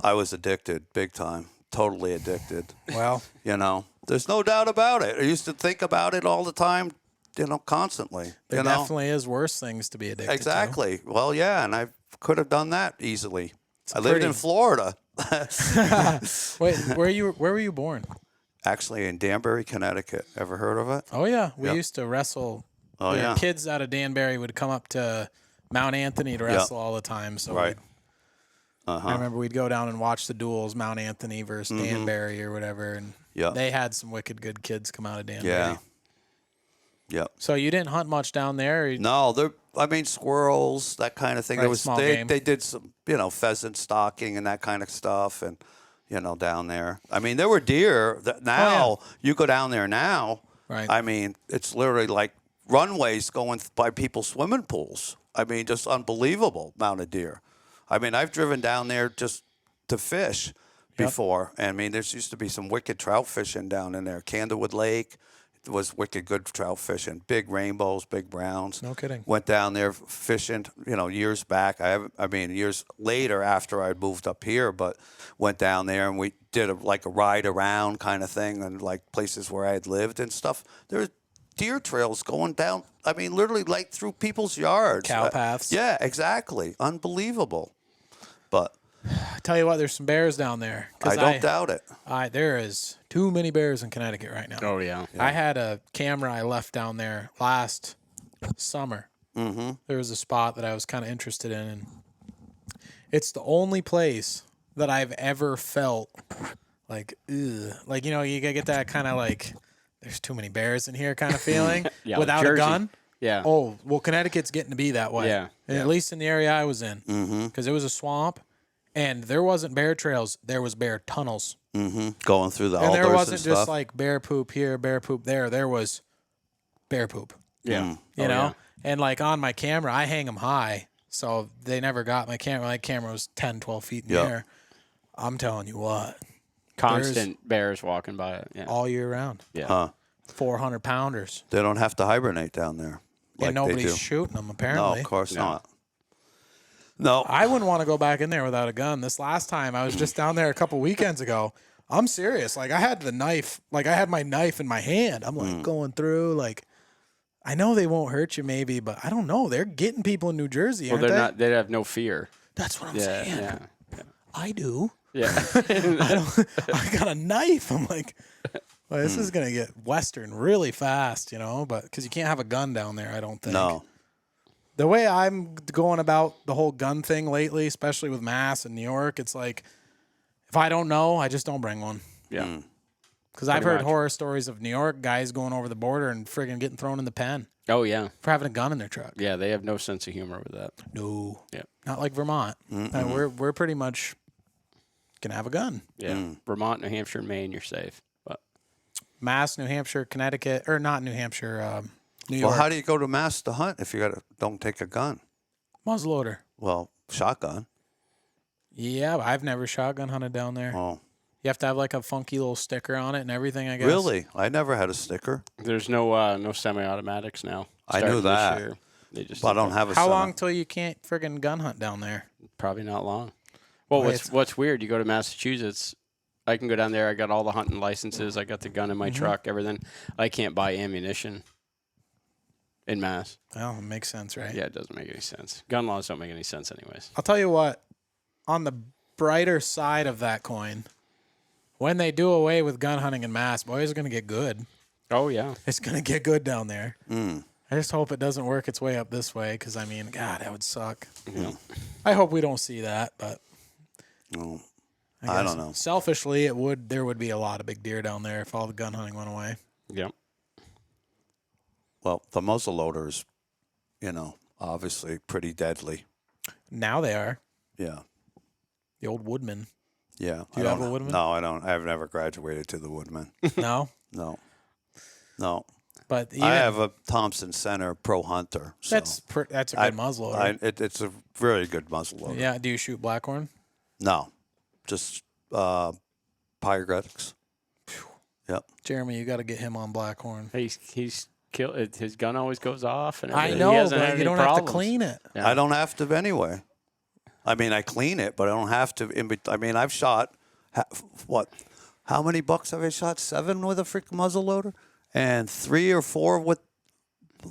I was addicted, big time, totally addicted. Well, You know, there's no doubt about it. I used to think about it all the time, you know, constantly. there you know? definitely is worse things to be addicted to. Exactly. Well, yeah, and I could have done that easily. I lived in pretty- Florida, Wait, where were you born? actually in Danbury, Connecticut. Ever heard of it? Oh yeah, we Yep. used to wrestle. Oh, The yeah. kids out of Danbury would come up to Mount Anthony to wrestle all the time. So Right. I remember we'd go down and watch the duels, Mount Anthony versus Danbury or whatever, and Yeah. they had some wicked good kids come out of Danbury. Yeah. Yep. So you didn't hunt much down there? Or No, squirrels, that kind of thing. Right, small game. They did some, pheasant stalking and that kind of stuff, and down there. I mean, there were deer. Now you go down there now. Right. I mean, it's literally like runways going by people's swimming pools. I mean, just unbelievable amount of deer. I mean, I've driven down there just to fish before. I mean, there used to be some wicked trout fishing down in there. Candlewood Lake was wicked good trout fishing. Big rainbows, big browns. No kidding. Went down there fishing, years back. Years later after I'd moved up here, but went down there and we did a ride around kind of thing and like places where I had lived and stuff. There's deer trails going down. I mean, literally like through people's yards. Cow paths. Yeah, exactly. Unbelievable. But I tell you what, there's some bears down there. 'Cause I don't doubt it. there is too many bears in Connecticut right now. Oh yeah. I had a camera I left down there last summer. Mm-hmm. There was a spot that I was kind of interested in, and it's the only place that I've ever felt like, ugh. Like, you get that kind of like, there's too many bears in here kind of feeling Yeah, without Jersey. a gun. Yeah. Oh, well, Connecticut's getting to be that way. Yeah, And at least in the area I was in. Because it was a swamp, and there wasn't bear trails. There was bear tunnels. Going through the And alders there wasn't and stuff. just like bear poop here, bear poop there. There was bear poop. Yeah. You know? And like on my camera, I hang them high So they never got my camera. My camera was 10, 12 feet in Yeah. the air. I'm telling you what. Constant bears walking by it. Yeah. All year round. Yeah. Huh. 400 pounders. They don't have to hibernate down there. Like And they nobody's do. shooting them, No, apparently. of course No. not. No. I wouldn't want to go back in there without a gun. This last time, I was just down there a couple weekends ago. I'm serious. Like, I had the knife. Like, I had my knife in my hand. I'm, like, going through. Like, I know they won't hurt you maybe, but I don't know. They're getting people in New Jersey, Well, aren't they're they? not. They have no fear. That's what I'm Yeah. saying. Yeah. I do. Yeah. I got a knife. I'm like, well, this is going to get Western really fast, you know, but because you can't have a gun down there, I don't think. No. The way I'm going about the whole gun thing lately, especially with Mass and New York, it's like, if I don't know, I just don't bring one. Yeah. Because I've Pretty heard much. horror stories of New York guys going over the border and friggin' getting thrown in the pen Oh yeah. for having a gun in their truck. Yeah. They have no sense of humor with that. No. Yeah. Not like Vermont. We're pretty much going to have a gun. Yeah. Vermont, New Hampshire, Maine, you're safe. But Mass, New Hampshire, Connecticut, or not New Hampshire, New York. Well, how do you go to Mass to hunt if you don't take a gun? Muzzleloader. Well, shotgun. Yeah, but I've never shotgun hunted down there. Oh, You have to have like a funky little sticker on it and everything, I guess. really? I never had a sticker, there's no semi-automatics now. I knew Starting this that. year. They just but I don't have a. How semi- long till you can't friggin' gun hunt down there? Probably not long. Well, Wait, what's weird? You go to Massachusetts. I can go down there. I got all the hunting licenses. I got the gun in my truck. Everything. I can't buy ammunition in Mass. Well, it makes sense, right? Yeah, it doesn't make any sense. Gun laws don't make any sense, anyways. I'll tell you what, on the brighter side of that coin, when they do away with gun hunting in Mass, boy, it's going to get good. Oh yeah. It's going to get good down there. I just hope it doesn't work its way up this way because, I mean, God, that would suck. Yeah. I hope we don't see that, but No. I I guess don't know. selfishly, there would be a lot of big deer down there if all the gun hunting went away. Yep. Well, the muzzleloader is, obviously pretty deadly. Now they are. Yeah. The old woodman. Yeah. Do you have a Woodman? No, I don't. I've never graduated to the Woodman. No? No. No. But even, I have a Thompson Center Pro Hunter. So that's a good muzzleloader. it's a very good muzzleloader. Yeah. Do you shoot blackhorn? No. Just pyretics. Yep. Jeremy, you got to get him on blackhorn. He's killed. His gun always goes off, and I everything. know, He hasn't but had you any don't have to problems. clean it. Yeah. I don't have to anyway. I mean, I clean it, but I don't have to. I mean, I've shot, what? How many bucks have I shot? 7 with a freaking muzzleloader? And 3 or 4 with,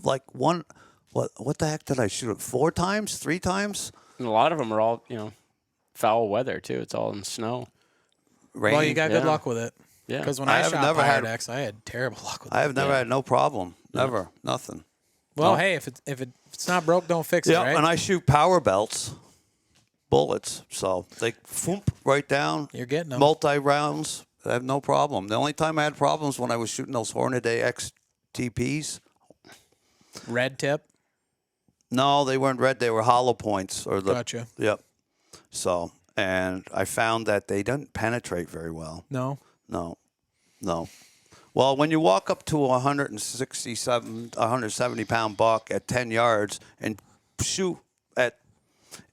like, one. What the heck did I shoot it? 4 times? 3 times? And a lot of them are all foul weather too. It's all in snow. Rain. Well, you got good Yeah. luck with it. Yeah. Because when I I have shot never had- Pyrex, I had terrible luck with it. I have never had no problem. Never. Nothing. Well, No. hey, if it's not broke, don't fix it, Yeah, right? and I shoot power belts, bullets, so they foomp right down. You're getting them. Multi rounds. I have no problem. The only time I had problems when I was shooting those Hornaday XTPs. Red tip. No, they weren't red. They were hollow points. Gotcha. Yep. So, and I found that they didn't penetrate very well. No. No. Well, when you walk up to a 170 pound buck at 10 yards and shoot at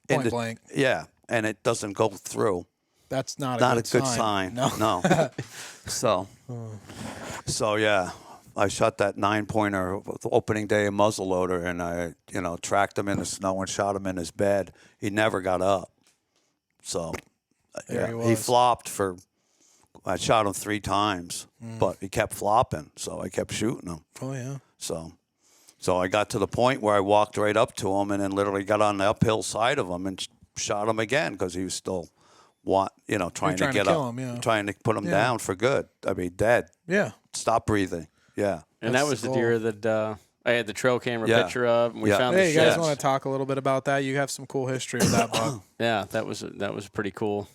Point blank. yeah, and it doesn't go through, That's not not a a good sign. No. So yeah, I shot that 9-pointer the opening day of muzzleloader, and I tracked him in the snow and shot him in his bed. He never got up. So There yeah, he was. flopped for. I shot him 3 times, but he kept flopping, so I kept shooting him. Oh, yeah. So I got to the point where I walked right up to him and then literally got on the uphill side of him and shot him again because he was still trying to trying get to kill up, him, yeah. trying to put him Yeah. down for good. I mean, dead. Yeah. Stop breathing. Yeah. And That's that was the the deer that I had the trail camera Yeah. picture of. And we Yeah. found Hey, the you guys sheds. want to talk a little bit about that? You have some cool history with that buck. Yeah, that was pretty cool.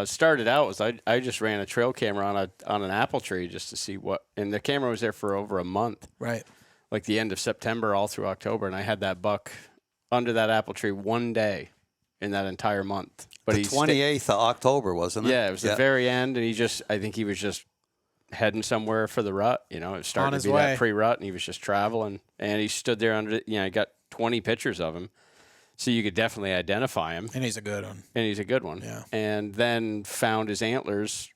Started out was I just ran a trail camera on an apple tree just to see what, and the camera was there for over a month, Right. like the end of September all through October, and I had that buck under that apple tree one day in that entire month. But The 28th of October, wasn't it? yeah, it was the very end, and I think he was just heading somewhere for the rut. It was starting On to his be way. that pre-rut, and he was just traveling, and he stood there under. I got 20 pictures of him. So you could definitely identify him. And he's a good one. And he's a good one. Yeah. And then found his antlers,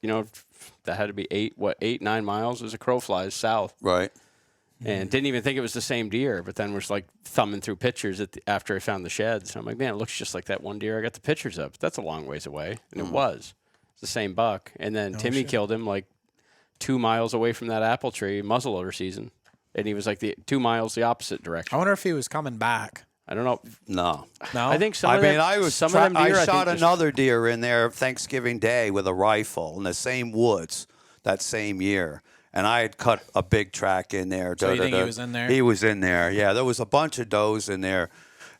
that had to be 8-9 miles as a crow flies south. Right. And didn't even think it was the same deer, but then was like thumbing through pictures after I found the sheds. And I'm like, man, it looks just like that one deer I got the pictures of. That's a long ways away. And it was. It's the same buck. And then Timmy killed him like 2 miles away from that apple tree, muzzleloader season. And he was like 2 miles the opposite direction. I wonder if he was coming back. I don't know. No. No? I think some I of mean, them, I was some of them deer, I shot think another deer in there Thanksgiving Day with a rifle in the same woods that same year. And I had cut a big track in there. So you think he was in there? He was in there. Yeah, there was a bunch of does in there.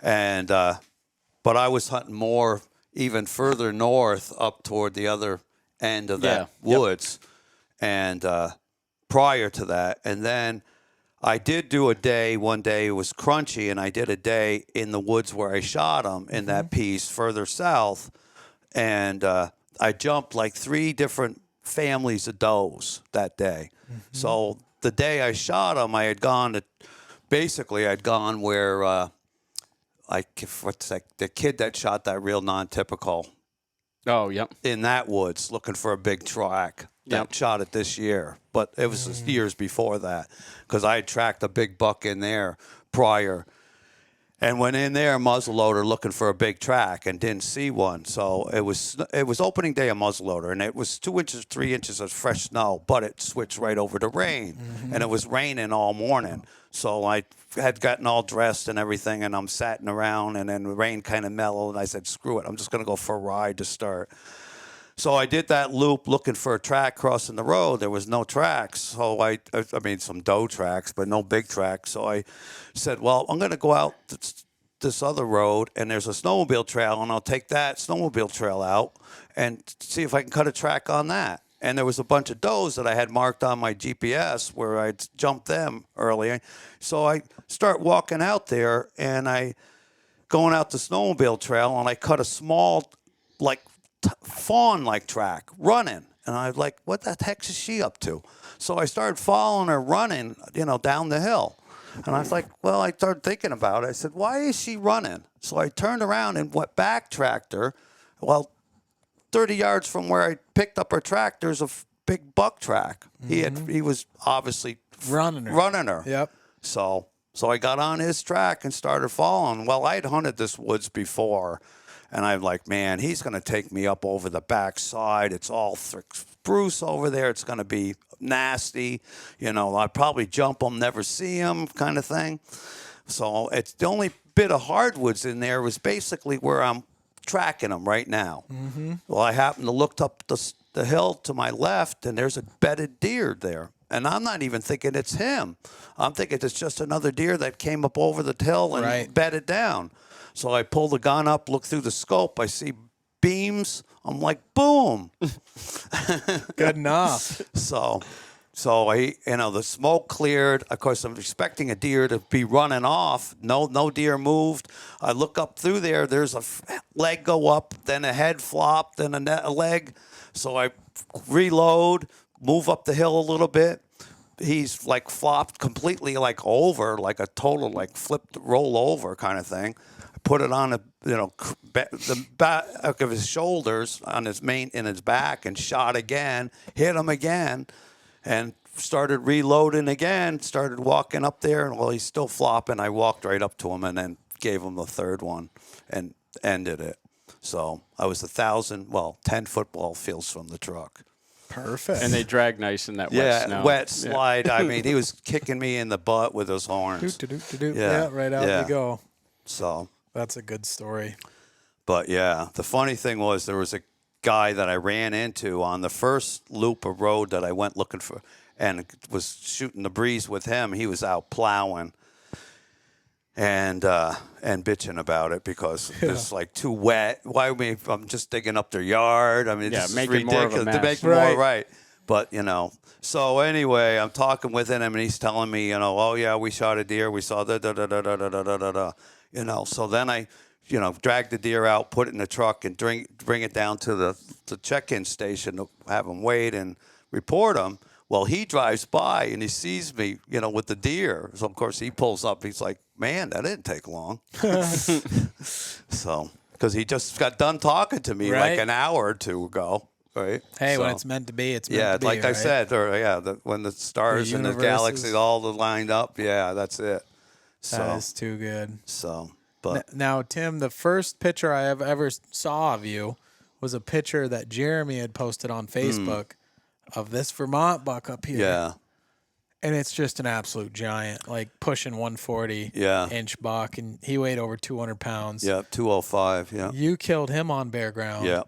And but I was hunting more even further north up toward the other end of that woods. And prior to that. And then I did do a day, one day it was crunchy, and I did a day in the woods where I shot him in that piece further south. And I jumped like 3 different families of does that day. So the day I shot him, I had gone to, basically I'd gone where, the kid that shot that real non-typical Oh, yep. in that woods looking for a big track that shot it this year. But it was years before that because I had tracked a big buck in there prior and went in there muzzleloader looking for a big track and didn't see one. So it was opening day of muzzleloader and it was 2 inches, 3 inches of fresh snow, but it switched right over to rain and it was raining all morning. So I had gotten all dressed and everything and I'm sitting around and then the rain kind of mellowed and I said, screw it, I'm just going to go for a ride to start. So I did that loop looking for a track crossing the road. There was no tracks. So I mean, some doe tracks, but no big tracks. So I said, well, I'm going to go out this other road and there's a snowmobile trail and I'll take that snowmobile trail out and see if I can cut a track on that. And there was a bunch of does that I had marked on my GPS where I'd jumped them earlier. So I start walking out there and going out the snowmobile trail and I cut a small, like, fawn-like track running. And I was like, what the heck is she up to? So I started following her running, down the hill. And I was like, well, I started thinking about it. I said, why is she running? So I turned around and backtracked her. Well, 30 yards from where I picked up her track, there's a big buck track. He was obviously running her. Yep. So I got on his track and started following. Well, I'd hunted this woods before. And I'm like, man, he's going to take me up over the backside. It's all thick spruce over there. It's going to be nasty. I'd probably jump him, never see him kind of thing. So it's the only bit of hardwoods in there was basically where I'm tracking him right now. Well, I happened to look up the hill to my left, and there's a bedded deer there. And I'm not even thinking it's him. I'm thinking it's just another deer that came up over the hill and bedded down. So I pull the gun up, look through the scope. I see beams. I'm like, boom. Good enough. So I, the smoke cleared. Of course, I'm expecting a deer to be running off. No deer moved. I look up through there. There's a leg go up, then a head flop, then a leg. So I reload, move up the hill a little bit. He's like flopped completely like over, like a total like flipped roll over kind of thing. Put it on the back of his shoulders in his back and shot again, hit him again, and started reloading again, started walking up there, and while he's still flopping, I walked right up to him and then gave him the third one and ended it. So I was 10 football fields from the truck. Perfect. And they drag nice in that wet snow. Wet slide. I mean, he was kicking me in the butt with his horns. Yeah, right out you go. So that's a good story. But yeah, the funny thing was there was a guy that I ran into on the first loop of road that I went looking for and was shooting the breeze with him. He was out plowing and bitching about it because it's like too wet. Why I'm just digging up their yard. I mean, it's ridiculous to make more right. But so anyway, I'm talking with him and he's telling me, oh yeah, we shot a deer. We saw da. So then I, drag the deer out, put it in the truck, and bring it down to the check-in station to have them weighed and report them. Well, he drives by and he sees me, with the deer. So of course he pulls up. He's like, "Man, that didn't take long." So, because he just got done talking to me like Right. an hour or two ago, right? Hey, when So, it's meant to be, it's meant to be. like I right? said, when the stars and the universe galaxies is- all lined up, that's it. So, That is too good. but Now, Tim, the first picture I have ever saw of you was a picture that Jeremy had posted on Facebook of this Vermont buck up here. yeah, And it's just an absolute giant, like pushing 140 Yeah. inch buck, and he weighed over 200 pounds. 205, yeah, You killed him on bare ground. yeah,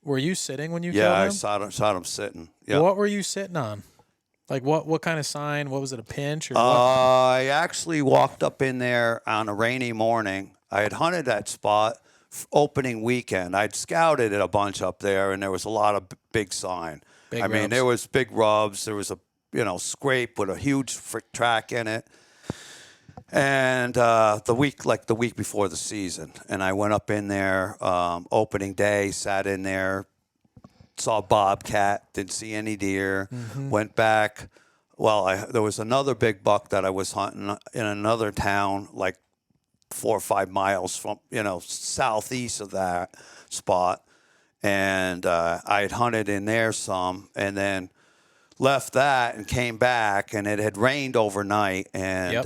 Were you sitting when you yeah. killed I him? saw him sitting. Yeah. What were you sitting on? Like what kind of sign? What was it, a pinch or what? I actually walked up in there on a rainy morning. I had hunted that spot opening weekend. I'd scouted it a bunch up there, and there was a lot of big sign. Big I mean, rubs. there was big rubs. There was a scrape with a huge track in it. And the week before the season, and I went up in there opening day, sat in there, saw bobcat, didn't see any deer, went back. Well, there was another big buck that I was hunting in another town, like 4 or 5 miles from, southeast of that spot. And I had hunted in there some, and then left that and came back, and it had rained overnight. And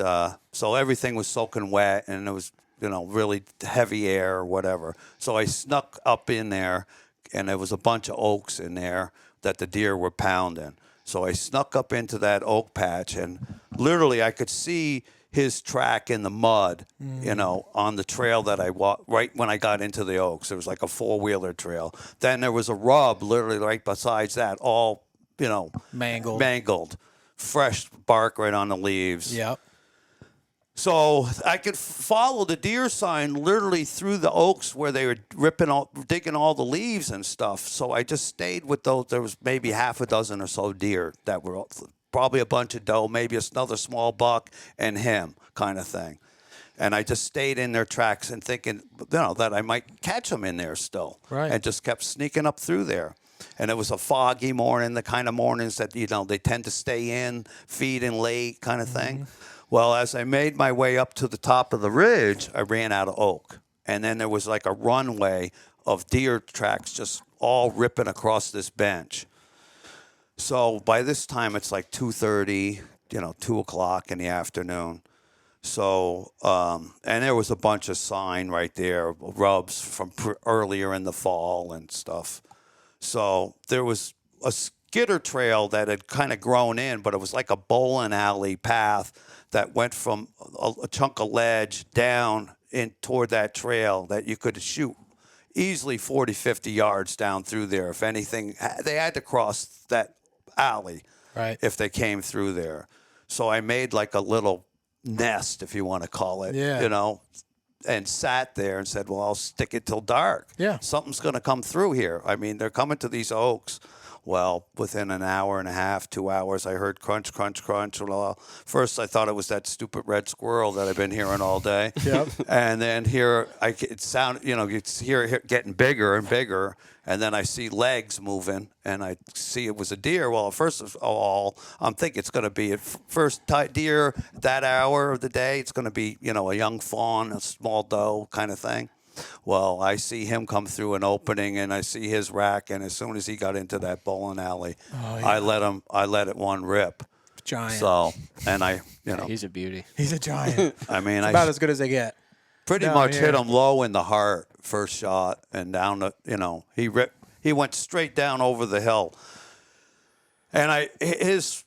so everything was soaking wet, and it was, really heavy air or whatever. So I snuck up in there, and there was a bunch of oaks in there that the deer were pounding. So I snuck up into that oak patch, and literally I could see his track in the mud, on the trail that I walked right when I got into the oaks. It was like a 4-wheeler trail. Then there was a rub literally right besides that, all, mangled, fresh bark right on the leaves. Yep. So I could follow the deer sign literally through the oaks where they were digging all the leaves and stuff. So I just stayed with those. There was maybe half a dozen or so deer that were probably a bunch of doe, maybe another small buck, and him kind of thing. And I just stayed in their tracks and thinking, that I might catch them in there still. Right. And just kept sneaking up through there. And it was a foggy morning, the kind of mornings that, they tend to stay in, feed in late kind of thing. Well, as I made my way up to the top of the ridge, I ran out of oak. And then there was like a runway of deer tracks just all ripping across this bench. So by this time, it's like 2:30, 2 o'clock in the afternoon. So, and there was a bunch of sign right there, rubs from earlier in the fall and stuff. So there was a skidder trail that had kind of grown in, but it was like a bowling alley path that went from a chunk of ledge down in toward that trail that you could shoot easily 40, 50 yards down through there. If anything, they had to cross that alley Right. if they came through there. So I made like a little nest, if you want to call it, Yeah. and sat there and said, well, I'll stick it till dark. Yeah. Something's going to come through here. I mean, they're coming to these oaks. Well, within an hour and a half, 2 hours, I heard crunch, crunch, crunch. Well, first, I thought it was that stupid red squirrel that I've been hearing all day. Yep. And then it sounded, you hear it getting bigger and bigger. And then I see legs moving, and I see it was a deer. Well, first of all, I'm thinking it's going to be first deer that hour of the day. It's going to be, a young fawn, a small doe kind of thing. Well, I see him come through an opening, and I see his rack, and as soon as he got into that bowling alley, I let it one rip. Giant. So, and He's a beauty. He's a giant. I mean, It's I about as good as they get. pretty down much here. hit him low in the heart first shot, and down the, he went straight down over the hill, and his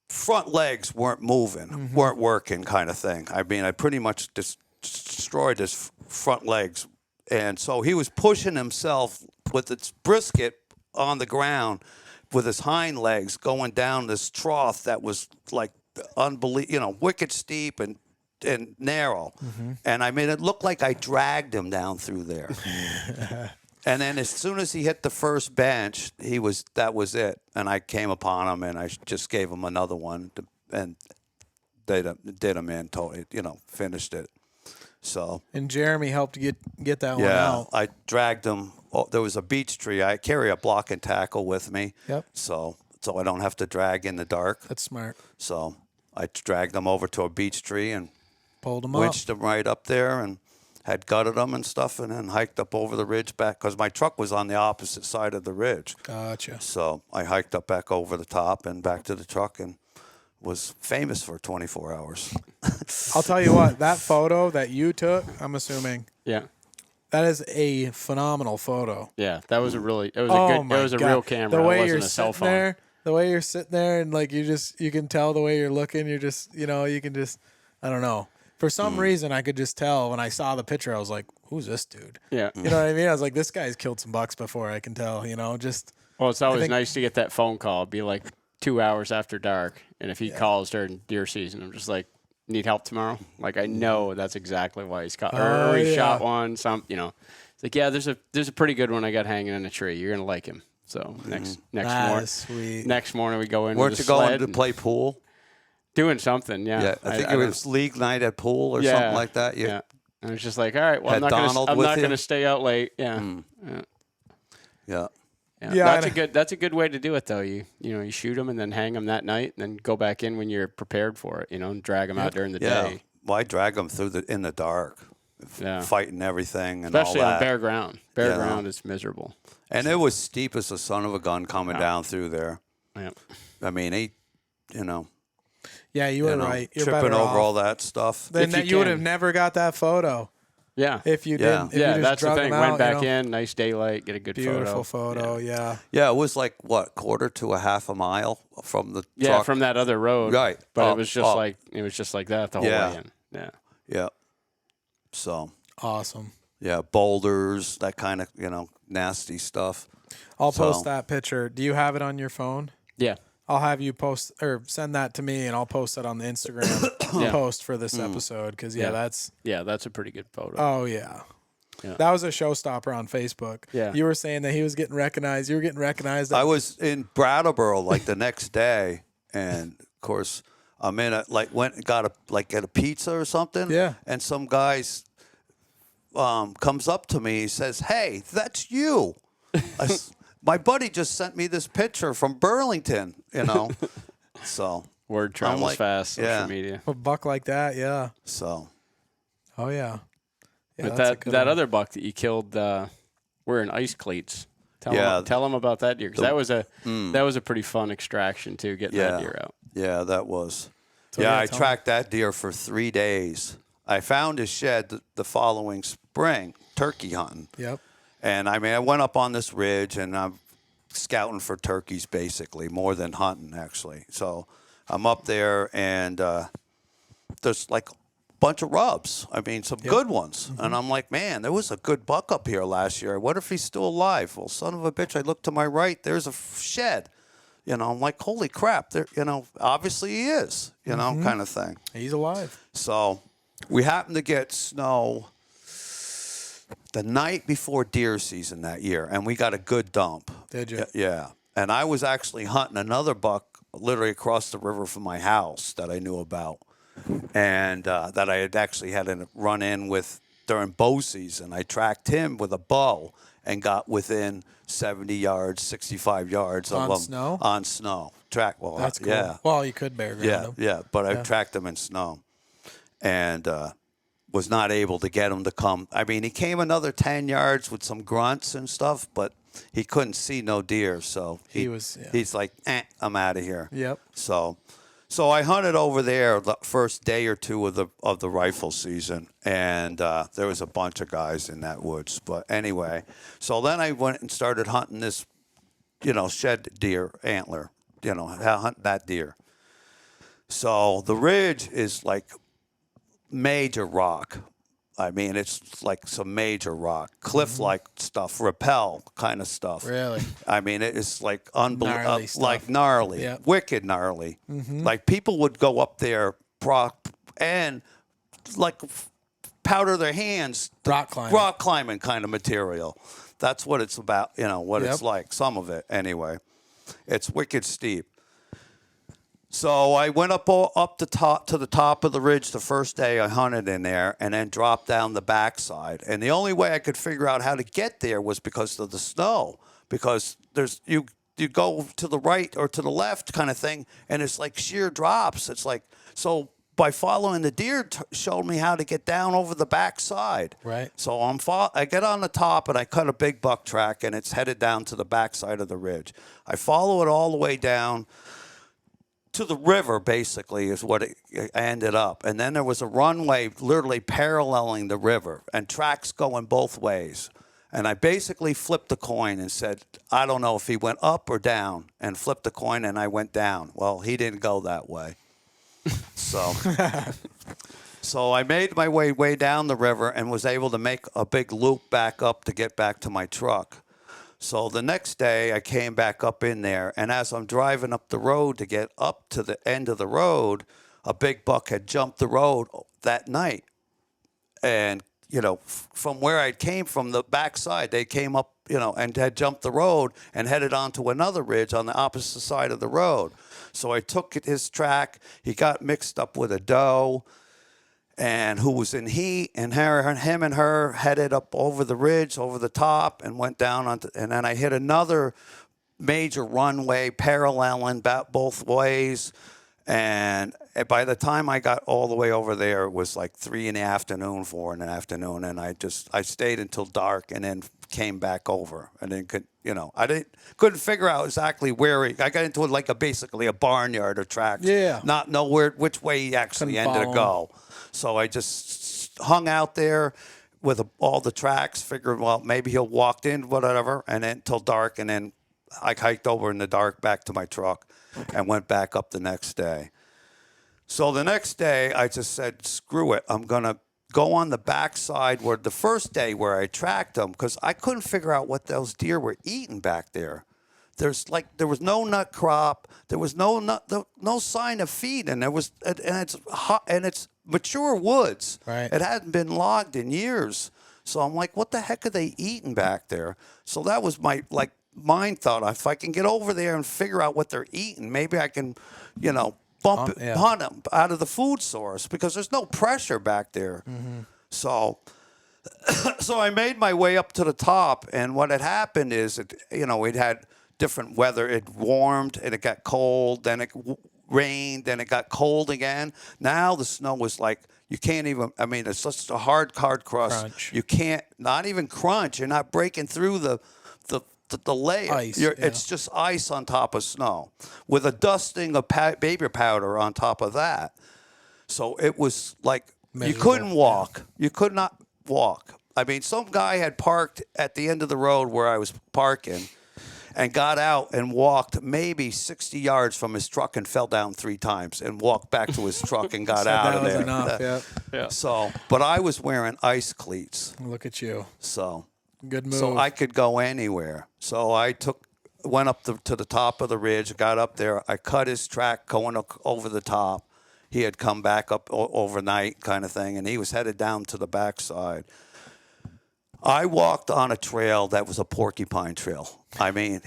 front legs weren't moving, weren't working, kind of thing. I mean, I pretty much destroyed his front legs, and so he was pushing himself with its brisket on the ground with his hind legs going down this trough that was like wicked steep and narrow. And I mean, it looked like I dragged him down through there. And then as soon as he hit the first bench, that was it. And I came upon him, and I just gave him another one, and did him in, totally, finished it. So And Jeremy helped get that one yeah, out. I dragged him. There was a beech tree. I carry a block and tackle with me. Yep. So so I don't have to drag in the dark. That's smart. So I dragged them over to a beech tree and Pulled them up. winched them right up there and had gutted them and stuff, and then hiked up over the ridge back because my truck was on the opposite side of the ridge. Gotcha. So I hiked up back over the top and back to the truck and was famous for 24 hours. I'll tell you what, that photo that you took, I'm assuming, Yeah. that is a phenomenal photo. Yeah, that was a really. It was Oh a good. my It was a God. real camera. The way it you're wasn't a cell sitting phone. there, the way you're sitting there, and like you can tell the way you're looking. You're just, you can just, I don't know. For some reason, I could just tell when I saw the picture. I was like, "Who's this dude?" Yeah. You know what I mean? I was like, "This guy's killed some bucks before." I can tell. Just Well, it's always think- nice to get that phone call. It'd be like 2 hours after dark, and if he calls during deer season, I'm just like, "Need help tomorrow?" Like I know that's exactly why he's caught. Or he shot one. It's like, yeah, there's a pretty good one I got hanging in a tree. You're gonna like him. So next morning, sweet. next morning we go in. Weren't with you a going sled to and play pool? doing something? Yeah, Yeah, I think it was league night at pool or something like that. Yeah. And it's just like, all right, well, Had Donald I'm with not you? gonna stay out late. Yeah. Yeah. Yeah, That's a good way to do it though. You shoot them and then hang them that night, and then go back in when you're prepared for it. And drag them out during the Yeah. day. Well, I drag them in the dark, Yeah. fighting everything and Especially all on that. bare ground. Bare Yeah. ground is miserable. And it was steep as a son of a gun coming down through there. Yeah. I mean, Yeah, you were right. You're tripping better over off. all that stuff. Then If you you would can. have never got that photo Yeah. if you Yeah. didn't. If Yeah, you just that's the drug thing. them Went out, back in, nice daylight, get a good Beautiful photo. Yeah. Yeah, it was like what, quarter to a half a mile from the Yeah, truck. from that other road. Right. But Up, it was just up. like that the whole Yeah. way in. Yeah. Yeah. So Awesome. yeah, boulders, that kind of nasty stuff. I'll So- post that picture. Do you have it on your phone? Yeah. I'll have you post or send that to me, and I'll post it on the Instagram Yeah. post for this episode. Because Yeah. that's That's a pretty good photo. oh yeah. Yeah. That was a showstopper on Facebook. Yeah. You were saying that he was getting recognized. You were getting recognized. I was in Brattleboro like the next day, and of course I'm in went and got get a pizza or something. Yeah. And some guys comes up to me, he says, "Hey, that's you." My buddy just sent me this picture from Burlington. So Word travels like, fast. Social yeah. media. a buck like that. Yeah. so Oh yeah. Yeah. But that's a good that one. other buck that you killed wearing ice cleats. Tell Yeah. him about that deer, because that was a pretty fun extraction too, getting that Yeah. deer out. yeah, that was. So, yeah, yeah, I tell tracked that deer for 3 days. I found his shed the following spring, turkey hunting. Yep. And I went up on this ridge and I'm scouting for turkeys basically, more than hunting actually. So I'm up there and there's like a bunch of rubs. Some good ones. And I'm like, man, there was a good buck up here last year. What if he's still alive? Well, son of a bitch, I look to my right, there's a shed. I'm like, holy crap, there, obviously he is, kind of thing. He's alive. So we happened to get snow the night before deer season that year, and we got a good dump. Did you? Yeah. And I was actually hunting another buck literally across the river from my house that I knew about, and that I had actually had a run in with during bow season. I tracked him with a bow and got within 70 yards, 65 yards On of him. snow? On snow. Well, That's cool. yeah. Well, you could bear ground him. Yeah, but I tracked him in snow, and was not able to get him to come. He came another 10 yards with some grunts and stuff, but he couldn't see no deer, so he's like, I'm out of here. Yep. So I hunted over there the first day or two of the rifle season, and there was a bunch of guys in that woods. But anyway, so then I went and started hunting this, shed deer antler. Hunt that deer. So the ridge is like major rock. It's like some major rock, cliff-like stuff, rappel kind of stuff. Really? It is like unbelievable, Gnarly stuff. like gnarly, Yep. wicked gnarly. Like people would go up there and like powder their hands. Rock climbing. Rock climbing kind of material. That's what it's about. What it's Yep. like. Some of it anyway. It's wicked steep. So I went up the top to the top of the ridge the first day I hunted in there, and then dropped down the backside. And the only way I could figure out how to get there was because of the snow. Because you go to the right or to the left kind of thing, and it's like sheer drops. It's like, so by following the deer showed me how to get down over the backside. Right. So I get on the top and I cut a big buck track, and it's headed down to the backside of the ridge. I follow it all the way down to the river, basically, is what it ended up. And then there was a runway literally paralleling the river and tracks going both ways. And I basically flipped the coin and said, I don't know if he went up or down, and flipped the coin, and I went down. Well, he didn't go that way. So I made my way down the river and was able to make a big loop back up to get back to my truck. So the next day I came back up in there, and as I'm driving up the road to get up to the end of the road, a big buck had jumped the road that night. And, from where I came from, the backside, they came up, and had jumped the road and headed onto another ridge on the opposite side of the road. So I took his track. He got mixed up with a doe, and who was in heat, and him and her headed up over the ridge, over the top, and went down and then I hit another major runway paralleling both ways. And by the time I got all the way over there, it was like 3 in the afternoon, 4 in the afternoon, and I stayed until dark, and then came back over, and then couldn't figure out exactly where I got into it, like basically a barnyard or tracks. Yeah. Not know which way he actually Couldn't ended to follow go. So I just hung out there with all the tracks, figured, well, maybe he'll walk in, whatever, and then till dark, and then I hiked over in the dark back to my truck and went back up the next day. So the next day, I just said, screw it. I'm going to go on the backside where the first day where I tracked them, because I couldn't figure out what those deer were eating back there. There was no nut crop. There was no sign of feed, and it's hot, and it's mature woods. Right. It hadn't been logged in years. So I'm like, what the heck are they eating back there? So that was my mind thought. If I can get over there and figure out what they're eating, maybe I can, hunt them out of the food source, because there's no pressure back there. Mm-hmm. So I made my way up to the top, and what had happened is, it had different weather. It warmed, and it got cold, then it rained, then it got cold again. Now the snow was like, you can't even, it's just a hard crust. You can't, not even crunch. You're not breaking through the layer. Ice, It's just ice on top of snow with a dusting of baby powder on top of that. So it was like, miserable. You couldn't walk. Yeah. You could not walk. Some guy had parked at the end of the road where I was parking, and got out and walked maybe 60 yards from his truck and fell down 3 times and walked back to his truck and got out of there. That was enough, yeah. So, but I was wearing ice cleats. Look at you. So, good move. So I could go anywhere. So I went up to the top of the ridge, got up there. I cut his track going over the top. He had come back up overnight kind of thing, and he was headed down to the backside. I walked on a trail that was a porcupine trail.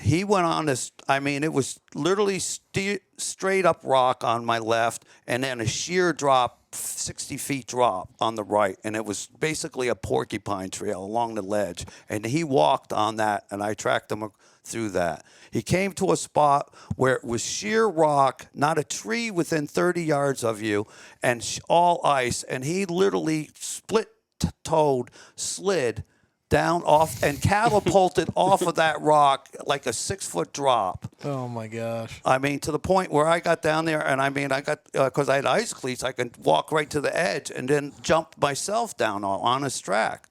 He went on this, it was literally straight up rock on my left, and then a sheer drop, 60 feet drop on the right. And it was basically a porcupine trail along the ledge. And he walked on that, and I tracked him through that. He came to a spot where it was sheer rock, not a tree within 30 yards of you, and all ice. And he literally split-toed, slid down off and catapulted off of that rock like a 6-foot drop. Oh my gosh. To the point where I got down there, and I got, because I had ice cleats, I could walk right to the edge and then jump myself down on his track.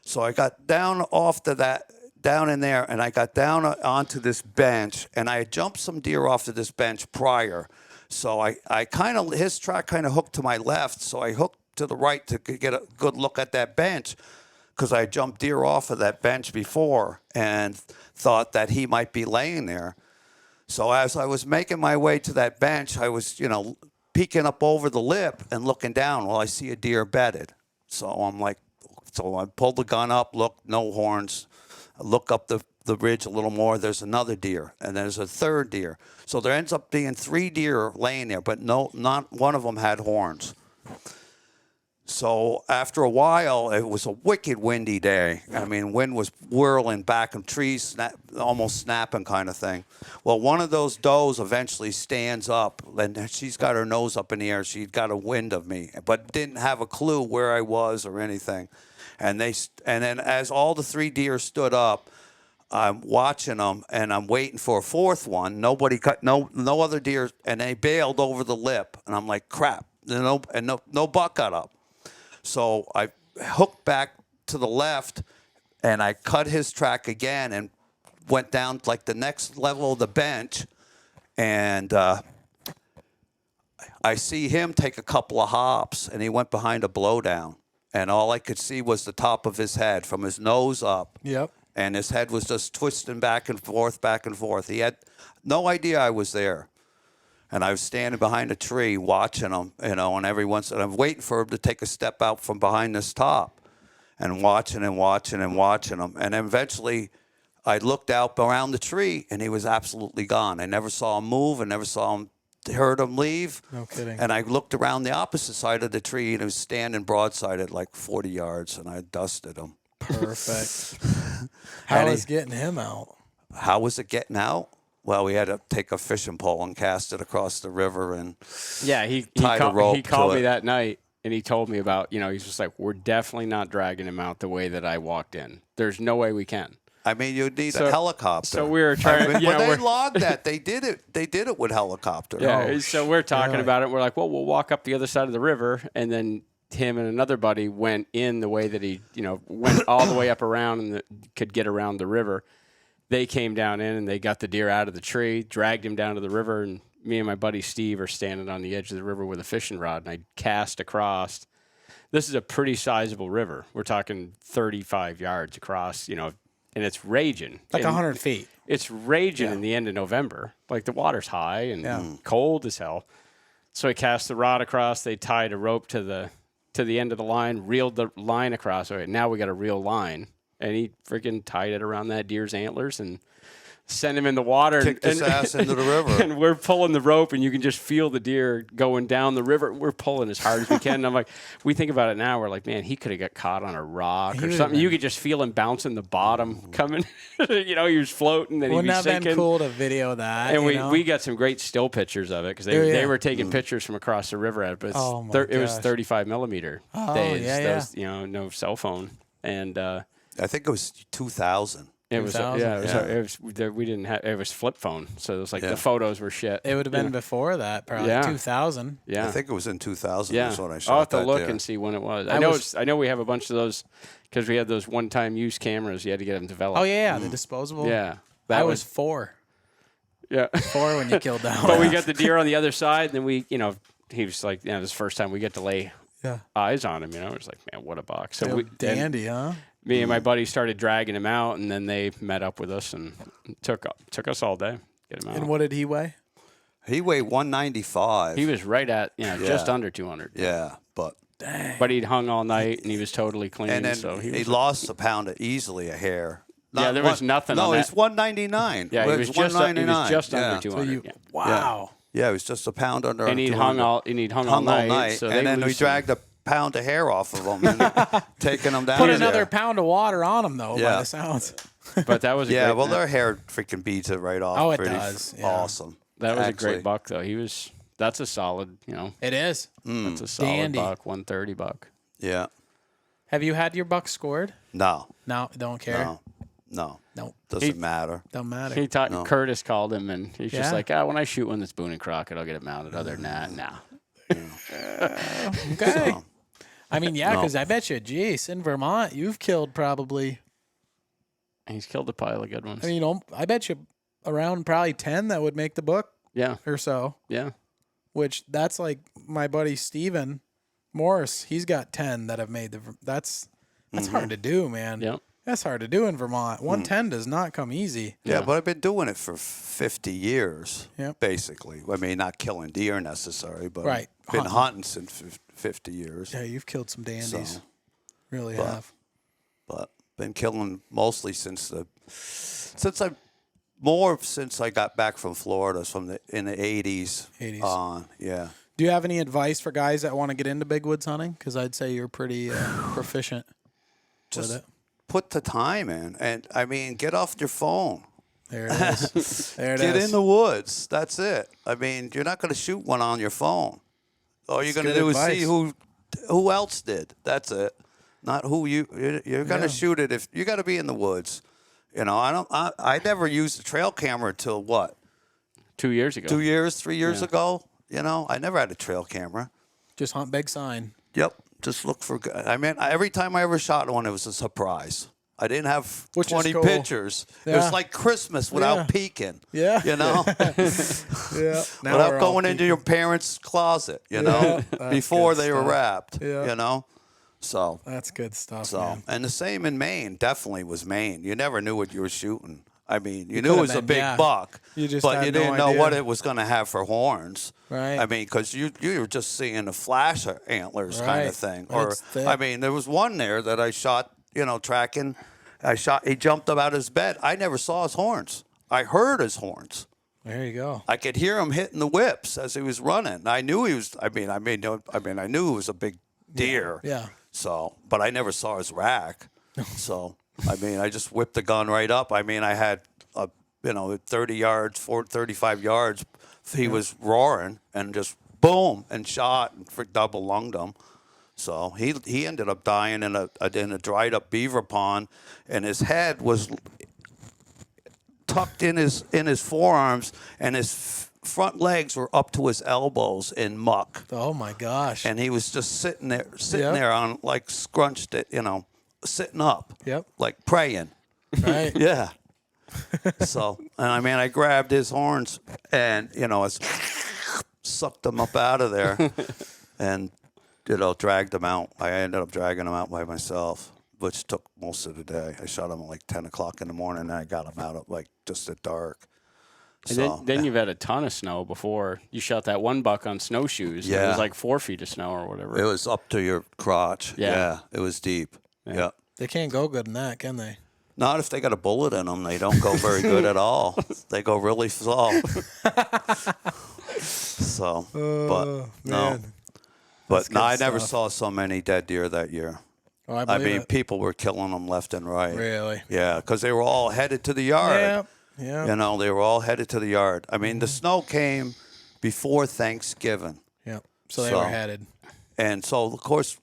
So I got down down in there, and I got down onto this bench, and I had jumped some deer off of this bench prior. So his track kind of hooked to my left, so I hooked to the right to get a good look at that bench, because I jumped deer off of that bench before and thought that he might be laying there. So as I was making my way to that bench, I was, peeking up over the lip and looking down. Well, I see a deer bedded. So I pulled the gun up, look, no horns. I look up the ridge a little more. There's another deer, and there's a third deer. So there ends up being 3 deer laying there, but not one of them had horns. So after a while, it was a wicked windy day. I mean, wind was whirling back and trees almost snapping kind of thing. Well, one of those does eventually stands up, and she's got her nose up in the air. She'd got a wind of me, but didn't have a clue where I was or anything. And then as all the 3 deer stood up, I'm watching them, and I'm waiting for a fourth one. Nobody cut, no other deer, and they bailed over the lip. And I'm like, crap, no buck got up. So I hooked back to the left, and I cut his track again and went down like the next level of the bench, and I see him take a couple of hops, and he went behind a blowdown, and all I could see was the top of his head from his nose up. Yep. And his head was just twisting back and forth, back and forth. He had no idea I was there. And I was standing behind a tree watching him, and I'm waiting for him to take a step out from behind this top and watching him. And then eventually I looked out around the tree, and he was absolutely gone. I never saw him move. I never heard him leave. No kidding. And I looked around the opposite side of the tree, and he was standing broadside at like 40 yards, and I dusted him. Perfect. How was getting him out? How was it getting out? Well, we had to take a fishing pole and cast it across the river, and he called me that night, and he told me about, he's just like, we're definitely not dragging him out the way that I walked in. There's no way we can. I mean, you'd need a helicopter. So we were trying. When they logged that, they did it with helicopter. Yeah. So we're talking about it. We're like, well, we'll walk up the other side of the river, and then him and another buddy went in the way that he, went all the way up around and could get around the river. They came down in and they got the deer out of the tree, dragged him down to the river, and me and my buddy Steve are standing on the edge of the river with a fishing rod, and I cast across. This is a pretty sizable river. We're talking 35 yards across, and it's raging. Like 100 feet. It's raging in the end of November. Like the water's high and cold as hell. So I cast the rod across. They tied a rope to the end of the line, reeled the line across. Okay, now we got a real line. And he freaking tied it around that deer's antlers and sent him in the water. Kicked his ass into the river. And we're pulling the rope, and you can just feel the deer going down the river. We're pulling as hard as we can. And I'm like, we think about it now. We're like, man, he could have got caught on a rock or something. You could just feel him bouncing the bottom coming. He was floating. Then Wouldn't he'd be have sinking. been cool to video that. And we got some great still pictures of it because they were taking pictures from across the river at it. But it was 35 millimeter days. Those, no cell phone. And I think it was 2000. It was we didn't have it was flip phone, so it was like the photos were shit. It would have been before that, probably 2000. Yeah, I think it was in 2000. Yeah, That's what I shot. I'll have to look and see when it was. I know we have a bunch of those because we had those one-time use cameras. You had to get them developed. Oh yeah, the disposable. Yeah, I was 4. Yeah, 4 when you killed that. But we got the deer on the other side, and then we, he was like, this is the first time we get to lay eyes on him. It was like, man, what a box. So dandy, huh? Me and my buddy started dragging him out, and then they met up with us and took us all day get him out. And what did he weigh? He weighed 195. He was right at just under 200. Yeah, but he'd hung all night and he was totally clean. And then so he lost a pound easily, a hair. There was nothing. No, on it's 199. Yeah, it was 199. He was just under 200. Wow. Yeah, it was just a pound under. And he'd hung all night. So and then we dragged a pound of hair off of him and taking them down. Put another pound of water on them, though, by the sounds. But that was a great their hair freaking beats it right off. Oh, it does. Yeah. Awesome. That was a great buck, though. That's a solid, It is. That's a solid buck, 130 buck. Yeah. Have you had your buck scored? No. No, don't care. No. Nope. Doesn't matter. Don't matter. Curtis called him, and he's just like, when I shoot one that's Boone and Crockett, I'll get it mounted. Other than that, nah. Okay. So, I mean, because I bet you, geez, in Vermont, you've killed probably. He's killed a pile of good ones. I mean, I bet you around probably 10 that would make the book. Yeah. Or so. Yeah. Which that's like my buddy Steven Morris. He's got 10 that have made that's hard to do, man. Yeah. That's hard to do in Vermont. 110 does not come easy. Yeah, but I've been doing it for 50 years, basically. I mean, not killing deer necessarily, but been hunting since 50 years. Yeah, you've killed some dandies. Really have. But been killing mostly since I got back from Florida in the 80s. 80s. On, yeah. Do you have any advice for guys that want to get into big woods hunting? Because I'd say you're pretty proficient with Just it. put the time in, and I mean, get off your phone. There it is. There it Get is. in the woods. That's it. I mean, you're not going to shoot one on your phone. All you're going to good do is advice. see who else did. That's it. Not who you're going to shoot it if you got to be in the woods. You know, I never used a trail camera until what? 2 years ago. 2 years, 3 years ago. You know, I never had a trail camera. Just hunt big sign. Yep. Just look for. I mean, every time I ever shot one, it was a surprise. I didn't have Which is 20 cool. pictures. It Yeah. was like Christmas without Yeah. peeking. Yeah. You know? Yeah. Now Without we're all going into your parents' closet, you know, That's before good they were stuff. wrapped, Yeah. you know. So, That's good stuff, man. and the same in Maine. Definitely was Maine. You never knew what you were shooting. I mean, you knew could've it was a been, big yeah. buck, You just but had you no didn't know idea. what it was going to have for horns. Right. I mean, because you were just seeing a flash of antlers kind Right. of thing. It's thick. I mean, there was one there that I shot, you know, tracking. He jumped up out of his bed. I never saw his horns. I heard his horns. There you go. I could hear him hitting the whips as he was running. I knew he was. I knew it was a big deer. Yeah. So, but I never saw his rack. So, I mean, I just whipped the gun right up. I mean, I had 30 yards, 35 yards. He was roaring and just boom and shot and double lunged him. So he ended up dying in a dried up beaver pond, and his head was tucked in his forearms, and his front legs were up to his elbows in muck, Oh my gosh. and he was just sitting Yep. there on like scrunched it, you know, sitting up, Yep. like praying. Right. Yeah. So, and I mean, I grabbed his horns and, you know, I sucked them up out of there and, you know, dragged them out. I ended up dragging them out by myself, which took most of the day. I shot them at like 10 o'clock in the morning, and I got them out at like just at dark. And So, then you've had a ton of snow before. You shot that one buck on snowshoes. It Yeah. was like 4 feet of snow or whatever. it was up to your crotch. Yeah. Yeah. It was deep. Yeah. They can't go good in that, can they? Not if they got a bullet in them. They don't go very good at all. They go really slow. So, but no. man. But no, I good never stuff. saw so many dead deer that year. Oh, I I believe mean, it. people were killing them left and right. Really? Yeah, because they were all headed to the yard. Yeah. Yeah. You know, they were all headed to the yard. I mean, the snow came before Thanksgiving. Yeah. So they So- were headed. And so, of course,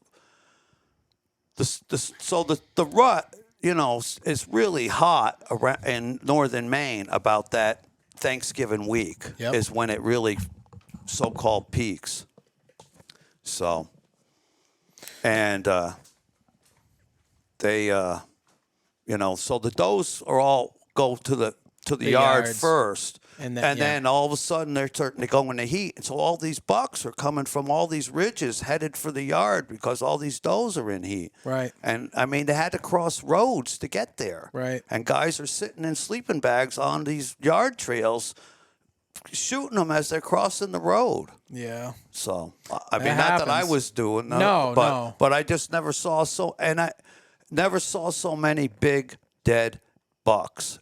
the rut, you know, is really hot around in northern Maine about that Thanksgiving week Yep. is when it really so-called peaks. So, and they, you know, so the does are all go to the yard yards. first. And And then- then all of a sudden they're starting to go in the heat. And so all these bucks are coming from all these ridges headed for the yard because all these does are in heat. Right. And I mean, they had to cross roads to get there. Right. And guys are sitting in sleeping bags on these yard trails, shooting them as they're crossing the road. Yeah. So, I mean, That not that I happens. was doing No, but, no. But I just never saw I never saw so many big dead bucks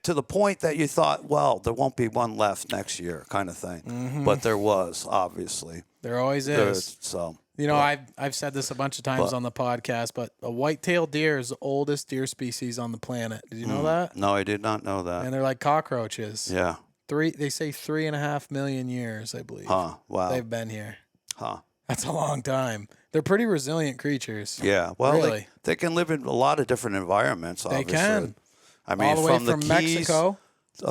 to the point that you thought, well, there won't be one left next year, kind of thing. Mm-hmm. But there was, obviously. There always There's- is. So, You know, I've said this a bunch of times But- on the podcast, but a white-tailed deer is the oldest deer species on the planet. Did you know that? no, I did not know that. And they're like cockroaches. Yeah. They say 3.5 million years, I believe. Huh. Wow. They've been here. Huh. That's a long time. They're pretty resilient creatures. Yeah. Well, Really? they can live in a lot of different environments, They obviously. can. I mean, All the way from from the Keys, Mexico.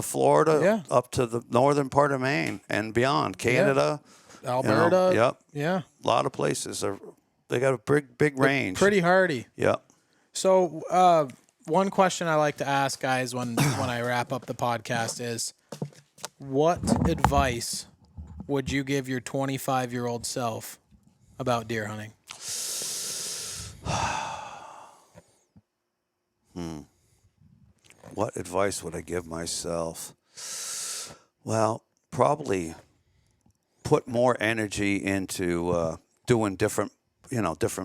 Florida, Yeah. up to the northern part of Maine and beyond, Canada. Alberta. Yep. Yeah. A lot of places they got a big range. Pretty hardy. Yep. So, one question I like to ask guys when I wrap up the podcast is, what advice would you give your 25-year-old self about deer hunting? What advice would I give myself? Well, probably put more energy into doing different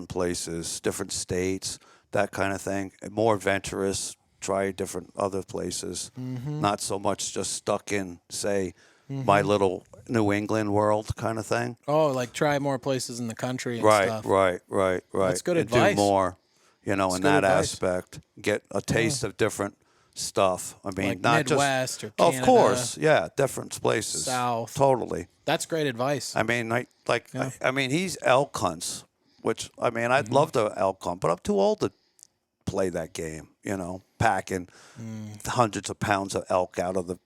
places, different states, that kind of thing. More adventurous, try different other places. Not so much just stuck in, say, my little New England world kind of thing. Oh, like try more places in the country and Right, stuff. right. That's good And advice. do more, in good that advice. aspect. Get a taste of different stuff. I mean, Like not Midwest just or Canada. Of course, yeah, different places. South. Totally. That's great advice. I mean, I mean, he's elk hunts, which I mean, I'd love to elk hunt, but I'm too old to play that game. Packing hundreds of pounds of elk out of the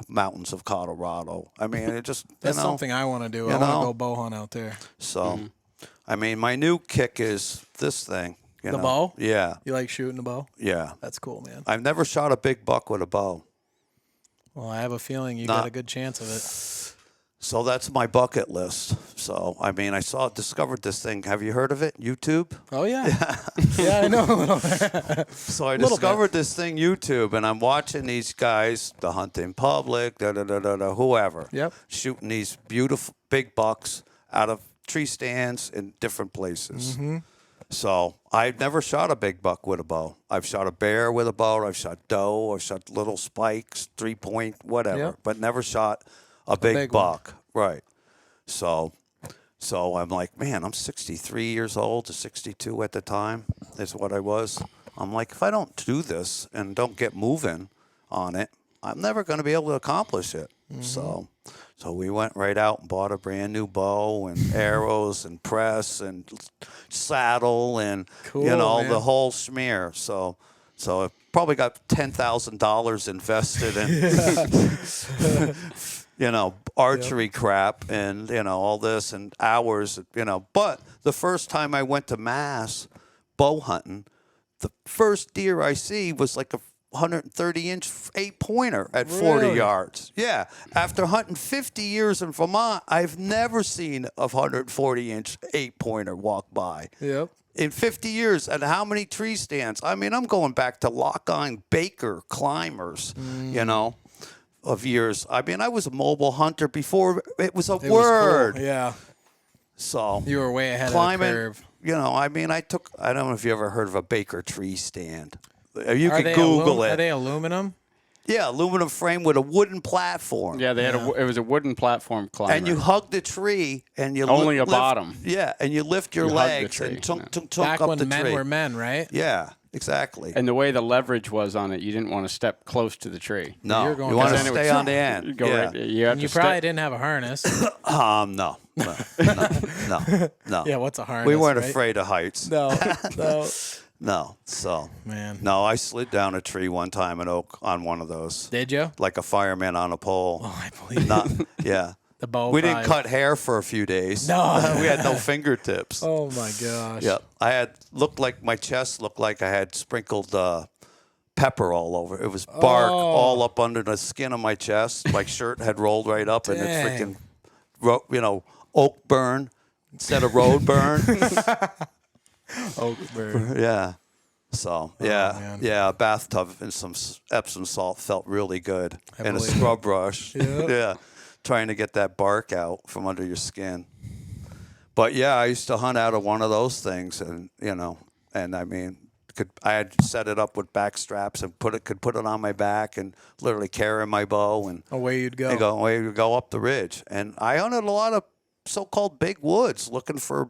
mountains of Colorado. I mean, it just That's something I want to do. you I want to know? go bow hunt out there. So, I mean, my new kick is this thing. The bow? Yeah, You like shooting a bow? yeah. That's cool, man. I've never shot a big buck with a bow. Well, I have a feeling you got a good chance of it. So that's my bucket list. So, I mean, discovered this thing. Have you heard of it? YouTube? Oh, yeah. Yeah, I know. So I discovered this thing, YouTube, and I'm watching these guys, the hunting public, whoever, Yep. shooting these beautiful big bucks out of tree stands in different places. Mm-hmm. So I've never shot a big buck with a bow. I've shot a bear with a bow. I've shot doe. I've shot little spikes, 3-point, whatever, Yep. but never shot a big big one. buck. Right. So I'm like, man, I'm 63 years old to 62 at the time is what I was. I'm like, if I don't do this and don't get moving on it, I'm never going to be able to accomplish it. So we went right out and bought a brand new bow and arrows and press and saddle and Cool, the man. whole schmear. So I probably got $10,000 invested in archery crap and all this and hours. But the first time I went to Mass bow hunting, the first deer I see was like a 130-inch 8-pointer at 40 Really? yards. Yeah. After hunting 50 years in Vermont, I've never seen a 140-inch 8-pointer walk by. Yep. In 50 years, and how many tree stands? I mean, I'm going back to lock-on Baker climbers, of years. I mean, I was a mobile hunter before it was a It word. was cool. Yeah. So You were way ahead climbing, of the curve. I mean, I don't know if you ever heard of a Baker tree stand. You Are can they Google it. Are they aluminum? Yeah, aluminum frame with a wooden platform. Yeah, they had it was a wooden platform climber. And you hug the tree, and you Only a lift, bottom. Yeah, and you lift your You hug the legs tree, and tunk, yeah. tunk, tunk Back up when the men tree. were men, right? Yeah, exactly. And the way the leverage was on it, you didn't want to step close to the tree. No, You're going you want to Then it would stay on the end. You go yeah. right, you have And you to probably step. didn't have a harness. No. Yeah, what's a harness? We weren't right? afraid of heights. No, no. No. So, Man. no, I slid down a tree one time in Oak on one of those, Did you? like a fireman on a pole. Oh, I believe Not, yeah. the bow. We didn't probably- cut hair for a few days. No. We had no fingertips. Oh my gosh. Yeah, my chest looked like I had sprinkled pepper all over. It was bark all up under the skin of my chest. My shirt had rolled right up, and it Dang. freaking, oak burn instead of road burn. Oakburn. Yeah. So man. a bathtub and some Epsom salt felt really good, and a believe scrub brush. Yep. Yeah, trying to get that bark out from under your skin. But yeah, I used to hunt out of one of those things, and I mean, I had set it up with back straps and could put it on my back and literally carry my bow and Away you'd go. away you go up the ridge. And I hunted a lot of so-called big woods, looking for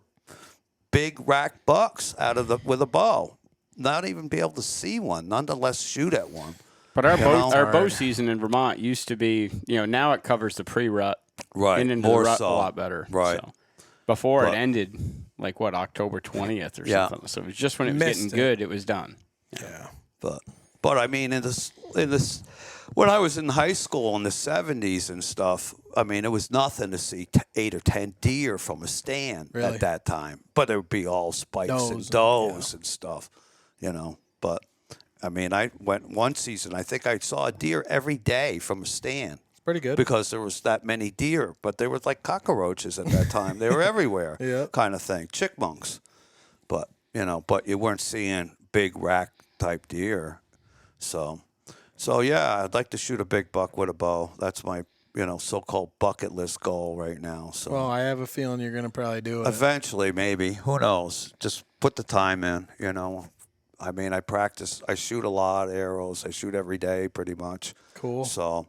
big rack bucks with a bow. Not even be able to see one, nonetheless shoot at one. But our know? bow season in Vermont used to be, now it covers the pre-rut, Right, and into more the rut so. a lot better. Right. So, before But- it ended, like October 20th or Yeah. something. So it was just when it was Missed getting it. good, it was done. Yeah. But I mean, in this, when I was in high school in the 70s and stuff, I mean, it was nothing to see 8 or 10 deer from a stand Really? at that time. But it would be all spikes Does and and- does and stuff, But I mean, I went one season. I think I saw a deer every day from a stand. Pretty good. Because there was that many deer, but they were like cockroaches at that time. They were everywhere, Yeah. kind of thing, chickmunks. But you weren't seeing big rack type deer. So yeah, I'd like to shoot a big buck with a bow. That's my so-called bucket list goal right now. So Well, I have a feeling you're gonna probably do it. eventually, maybe, who knows? Just put the time in. I mean, I practice. I shoot a lot of arrows. I shoot every day, pretty much. Cool. So,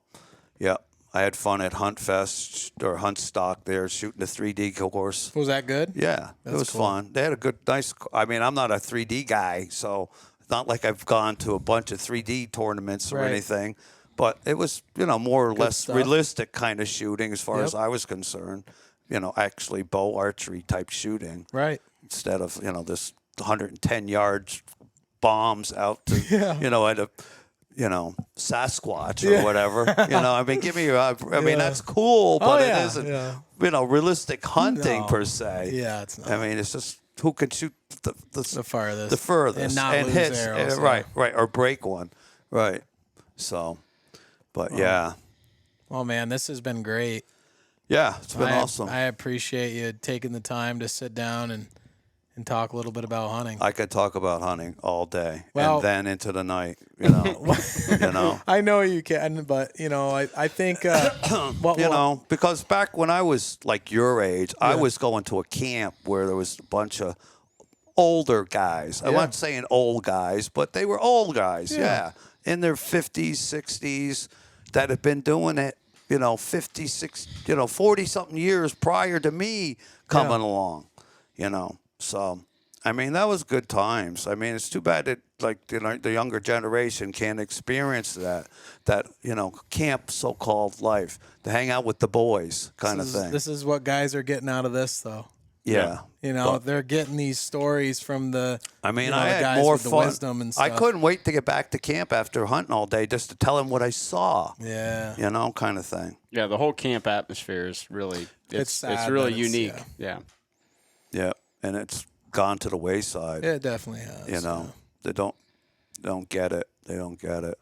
yeah, I had fun at Hunt Fest or Hunt Stock there, shooting the 3D course. Was that good? Yeah, it was cool. fun. They had a good, nice. I mean, I'm not a 3D guy, so it's not like I've gone to a bunch of 3D tournaments or Right. anything. But it was, more or less stuff. realistic kind of shooting as far Yep. as I was concerned. Actually bow archery type shooting. Right. Instead of, this 110 yards bombs out to, Yeah. at a, Sasquatch or whatever. I mean, give me, I mean, that's cool, but yeah, it isn't, yeah. realistic hunting No. per se. Yeah, it's not. I mean, it's just who can shoot the farthest. the furthest, And not lose hits, arrows, right, or break one, right. So, but yeah, Oh, man, this has been great. yeah, it's been awesome. I appreciate you taking the time to sit down and talk a little bit about hunting. I could talk about hunting all day, Well- and then into the night. You know, I know you can, but, I think, because back when I was like your age, I was going to a camp where there was a bunch of older guys. I'm not saying old guys, but they were old guys, in their 50s, 60s, that had been doing it, 56, 40-something years prior to me coming along, So, I mean, that was good times. I mean, it's too bad that, like, the younger generation can't experience that camp so-called life, to hang out with the boys kind of thing. This is what guys are getting out of this, though. Yeah. But, They're getting these stories from the. I mean, I I had guys more with the fun. wisdom and I stuff. couldn't wait to get back to camp after hunting all day just to tell them what I saw. Yeah. Kind of thing. Yeah, the whole camp atmosphere is really It's sad really that it's- unique. Yeah. Yeah, and it's gone to the wayside. It definitely has. They don't get it. They don't get it.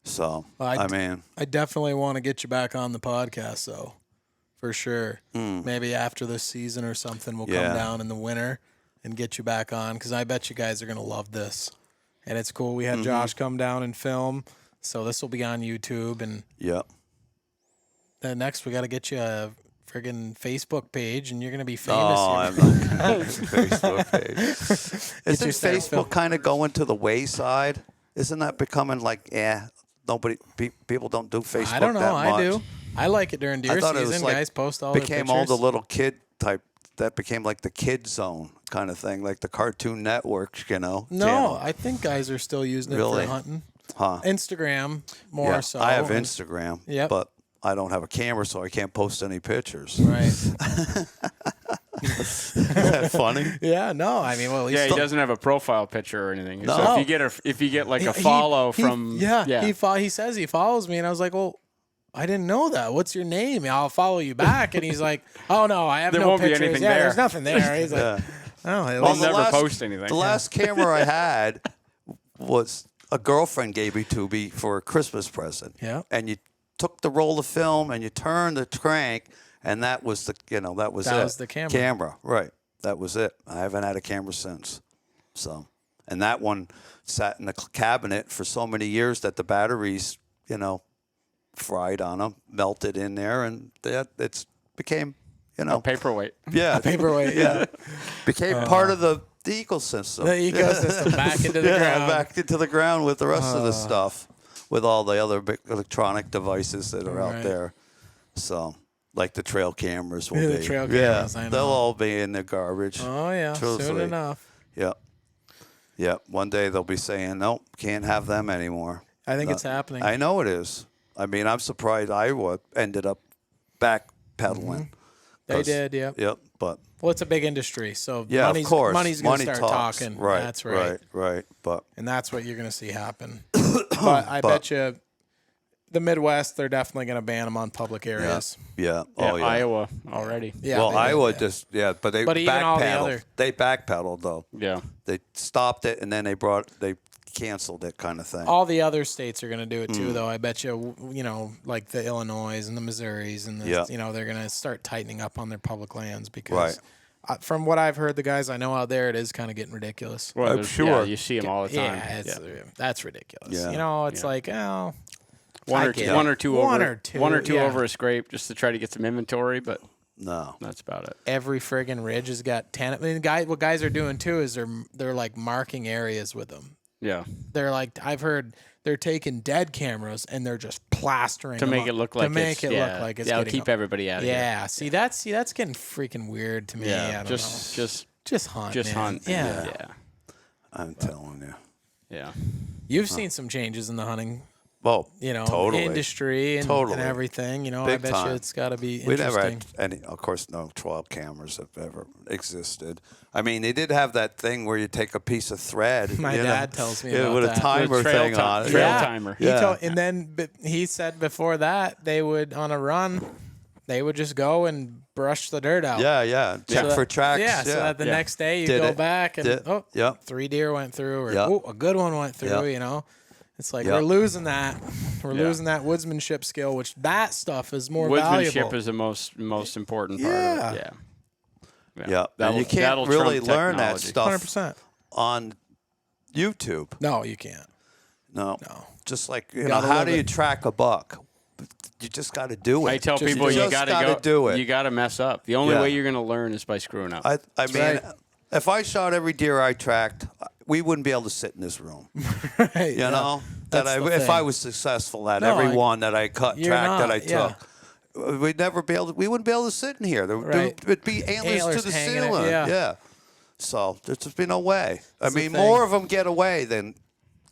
So Well, I mean, I definitely want to get you back on the podcast, though, for sure. Maybe after this season or something, we'll come down in the winter and get you back on, because I bet you guys are going to love this. And it's cool. We had Josh come down and film, so this will be on YouTube. And then next, we got to get you a friggin' Facebook page, and you're going to be famous. oh, I'm not gonna Facebook page. Isn't you start Facebook film- kind of going to the wayside? Isn't that becoming like, people don't do Facebook I don't know. that much? I do. I like it during deer I thought it season. was like Guys post all became their all pictures. the little kid type. That became like the kid zone kind of thing, like the Cartoon Network, No, channel. I think guys are still using it Really? for hunting. Huh. Instagram more Yeah, so. I have and- Instagram, Yep. but I don't have a camera, so I can't post any pictures. Right. Is that funny? Yeah. No. I mean, well, at least Yeah, he doesn't have a profile picture or anything. No. So if you get like a follow from he says he follows me, and I was like, well, I didn't know that. What's your name? I'll follow you back. And he's like, oh no, I have There no won't be pictures. anything yeah, there. there's nothing there. He's like, Yeah. oh, at I'll least- never post anything. The last camera I had was a girlfriend gave it to me for a Christmas present. Yeah. And you took the roll of film and you turned the crank, and that was the that was the camera. Camera, right? That was it. I haven't had a camera since. So, and that one sat in the cabinet for so many years that the batteries, fried on them, melted in there, and it's became, a paperweight. yeah, paperweight. Yeah. became part of the ecosystem. The ecosystem back into the ground. back into the ground with the rest of the stuff, with all the other big electronic devices that are Right. out there. So, like the trail cameras will Yeah, be. the trail cameras, I know. They'll all be in the garbage. Oh yeah. Soon Truthfully. enough. Yep. Yep. One day they'll be saying, nope, can't have them anymore. I think it's happening. I know it is. I mean, I'm surprised Iowa ended up backpedaling. They did. Yep. Yep. But Well, it's a big industry, so yeah, money's, of course, money's going to money start talks. talking. Right. That's right. Right. But And that's what you're going to see happen. But I bet you the Midwest, they're definitely going to ban them on public areas. yeah. Yeah, Oh yeah. Iowa already. Yeah. Well, they did, Iowa yeah. but they But even all the backpedaled. other- They backpedaled though. Yeah. They stopped it and then they canceled it, kind of thing. All the other states are going to do it Mm. too, though. I bet you, like the Illinois and the Missouris and the, Yeah. they're going to start tightening up on their public lands because Right. From what I've heard, the guys I know out there, it is kind of getting ridiculous. Well, I'm there's- sure. Yeah, you see them all the time. Yeah, that's ridiculous. Yeah. It's like, oh, One I or get two, it. one or two One over, or two, one or two yeah. over a scrape just to try to get some inventory, but No. that's about it. every friggin' ridge has got 10. I mean, what guys are doing too is they're like marking areas with them. Yeah. They're like, I've heard they're taking dead cameras and they're just plastering To them make up it look like to make it look like it's it'll getting keep everybody out of here. Yeah, see that's getting freaking weird to me. Yeah. I don't Just hunt, just man. hunt. Yeah. Yeah. I'm telling you. Yeah. You've seen some changes in the hunting, Well, totally. Industry and everything. I Big bet time. you it's got to be We interesting. never had any, of course, no trail cameras have ever existed. I mean, they did have that thing where you take a piece of thread. My dad tells me about with that. a timer The trail thing on it. trail timer. And then he said before that they would on a run, they would just go and brush the dirt out. Yeah. Check for tracks. Yeah, so that the next day you Did go it. back and Yep. 3 deer went through, or Yep. a good one went through. Yep. It's like Yep. we're losing that. We're losing that woodsmanship skill, which that stuff is more Woodsmanship valuable. is the most important part of it. Yeah. And you can't that'll really trump learn that technology. stuff 100%. on YouTube. No, you can't. No. Just like, Gotta how live do you it. track a buck? You just got to do it. I tell Just- people you you just gotta gotta go. do it. You gotta mess up. The only Yeah. way you're gonna learn is by screwing up. I mean, right. if I shot every deer I tracked, we wouldn't be able to sit in this room. Right, You know, That's the if thing. I was successful at No, every I- one that I cut, You're track that not, I yeah. took, we'd never be able to. We wouldn't be able to sit in here. Right. It'd be antlers to the hanging it, ceiling. yeah. So there's just be no way. That's I the mean, thing. more of them get away than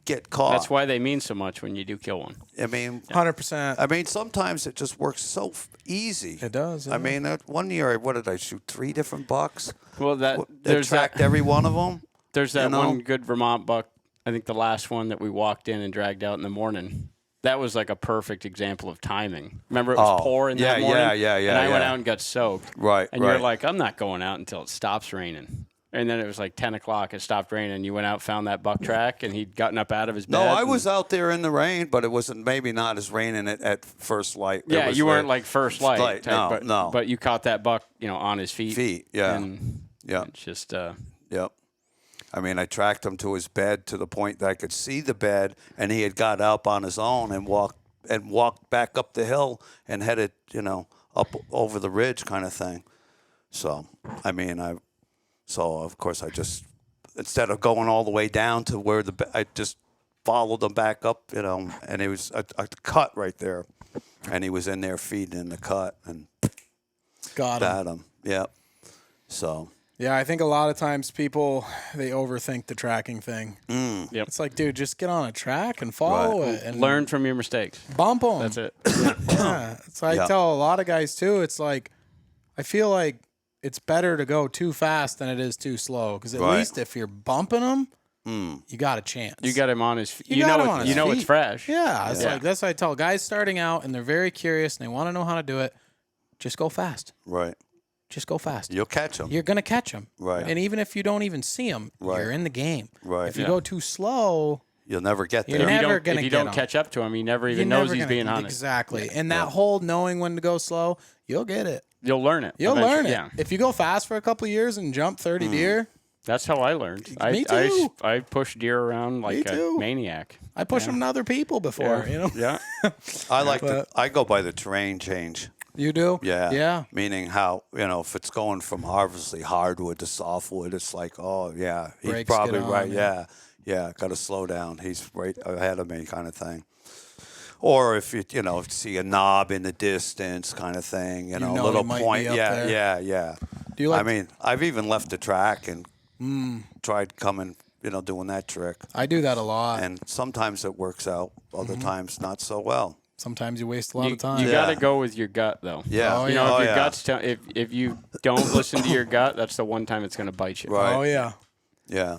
get caught. That's why they mean so much when you do kill one. I mean, 100%. I mean, sometimes it just works so easy. It does, yeah. I mean, one year, what did I shoot? 3 different bucks. Well, They there's tracked that. every one of them. There's that you know? one good Vermont buck. I think the last one that we walked in and dragged out in the morning. That was like a perfect example of timing. Remember, it was pouring that morning. Yeah. And I went yeah. out and got soaked. Right, And right. you're like, I'm not going out until it stops raining. And then it was like 10 o'clock. It stopped raining. You went out, found that buck track, and he'd gotten up out of his bed. No, I and- was out there in the rain, but it wasn't maybe not as raining at first light. It Yeah, was you weren't like first light. Light, no. But you caught that buck, on his feet. Yeah. And Yeah. it's just, Yep. I mean, I tracked him to his bed to the point that I could see the bed, and he had got up on his own and walked back up the hill and headed, up over the ridge kind of thing. So, I mean, So of course I just, instead of going all the way down to where I just followed him back up, and it was a cut right there, and he was in there feeding in the cut and Got him. got him. Yep. So. Yeah, I think a lot of times people, they overthink the tracking thing. Yep. It's like, dude, just get on a track and follow Right. it and Learn from your mistakes. bump them. That's it. Yeah. So I tell a lot of guys too, it's like, I feel like it's better to go too fast than it is too slow. Because at Right. least if you're bumping them, you got a chance. You got him on his feet. You got him on his it's feet. fresh. Yeah, it's like that's what I tell guys starting out and they're very curious and they want to know how to do it. Just go fast. Right. Just go fast. You'll catch them. You're gonna catch them. Right. And even if you don't even see them, Right. you're in the game. Right. If you Yeah. go too slow, You'll never get You're there. never If gonna you get don't him. catch up to him, he never you're even knows never he's gonna- being hunted. Exactly. And that whole knowing when to go slow, you'll get it. You'll learn it. You'll eventually. learn it. Yeah. If you go fast for a couple of years and jump 30 deer, That's how I learned. Me too. I push deer around like a too. maniac. I push them to other people before, Yeah. Yeah. I go by the terrain change. You do? Yeah. Yeah. Meaning how, if it's going from obviously hardwood to softwood, it's like, oh, yeah, he's Brakes probably get on, right. yeah. Yeah, got to slow down. He's right ahead of me kind of thing. Or if you, see a knob in the distance kind of thing, a know little he might be point. up there. Yeah. Do you like? I mean, I've even left the track and tried coming, doing that trick. I do that a lot. And sometimes it works out, other times not so well. Sometimes you waste a lot of time. You Yeah. got to go with your gut, though. Yeah. Oh, You yeah. know, Oh, if your yeah. gut's if you don't listen to your gut, that's the one time it's going to bite you. Right. Oh yeah. Yeah.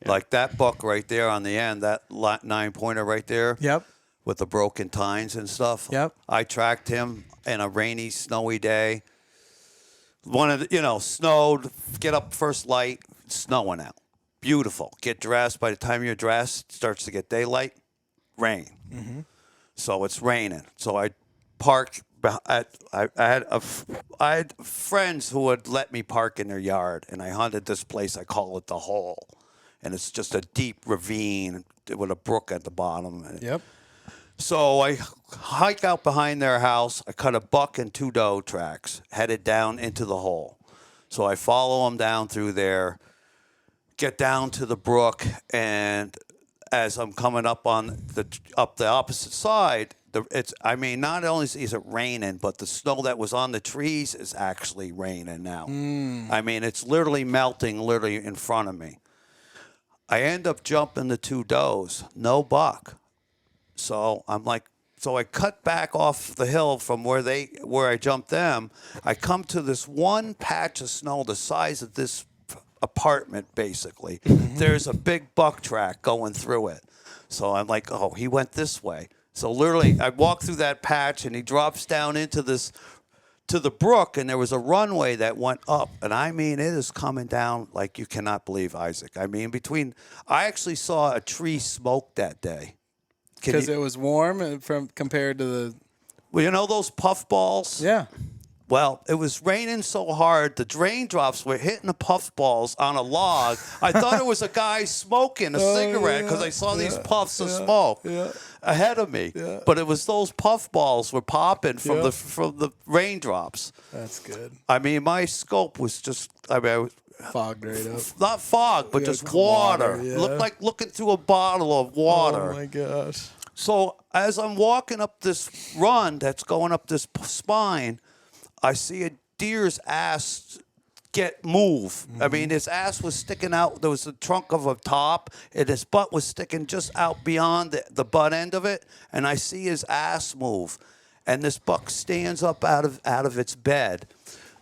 Like that buck right there on the end, that 9-pointer right there. Yep. With the broken tines and stuff. Yep. I tracked him in a rainy, snowy day. One of the, snowed, get up first light, snowing out. Beautiful. Get dressed. By the time you're dressed, it starts to get daylight, rain. Mm-hmm. So it's raining. So I parked I had friends who would let me park in their yard, and I hunted this place. I call it the Hole, and it's just a deep ravine with a brook at the bottom. Yep. So I hike out behind their house. I cut a buck and 2 doe tracks, headed down into the hole. So I follow them down through there, get down to the brook, and as I'm coming up the opposite side, not only is it raining, but the snow that was on the trees is actually raining now. I mean, it's literally melting literally in front of me. I end up jumping the 2 does, no buck. So I cut back off the hill from where I jumped them. I come to this one patch of snow the size of this apartment, basically. There's a big buck track going through it. So I'm like, oh, he went this way. So literally, I walk through that patch, and he drops down to the brook, and there was a runway that went up. And I mean, it is coming down like you cannot believe, Isaac. I mean, I actually saw a tree smoke that day. Because it was warm compared to the... Well, you know those puff balls? Yeah. Well, it was raining so hard, the raindrops were hitting the puff balls on a log. I thought it was a guy smoking a cigarette because I saw these puffs of smoke ahead of me. Yeah. But it was those puff balls were popping from the raindrops. That's good. I mean, my scope was just, fogged right up. Not fog, but just water. Yeah. Looked like looking through a bottle of water. Oh, my gosh. So as I'm walking up this run that's going up this spine, I see a deer's ass move. Mm-hmm. I mean, his ass was sticking out. There was the trunk of a top, and his butt was sticking just out beyond the butt end of it. And I see his ass move, and this buck stands up out of its bed.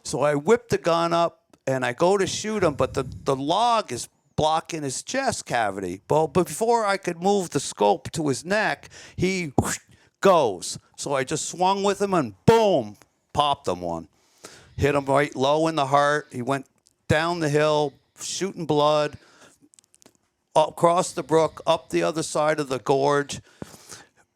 So I whip the gun up, and I go to shoot him, but the log is blocking his chest cavity. But before I could move the scope to his neck, he goes. So I just swung with him, and boom, popped him one. Hit him right low in the heart. He went down the hill, shooting blood, across the brook, up the other side of the gorge.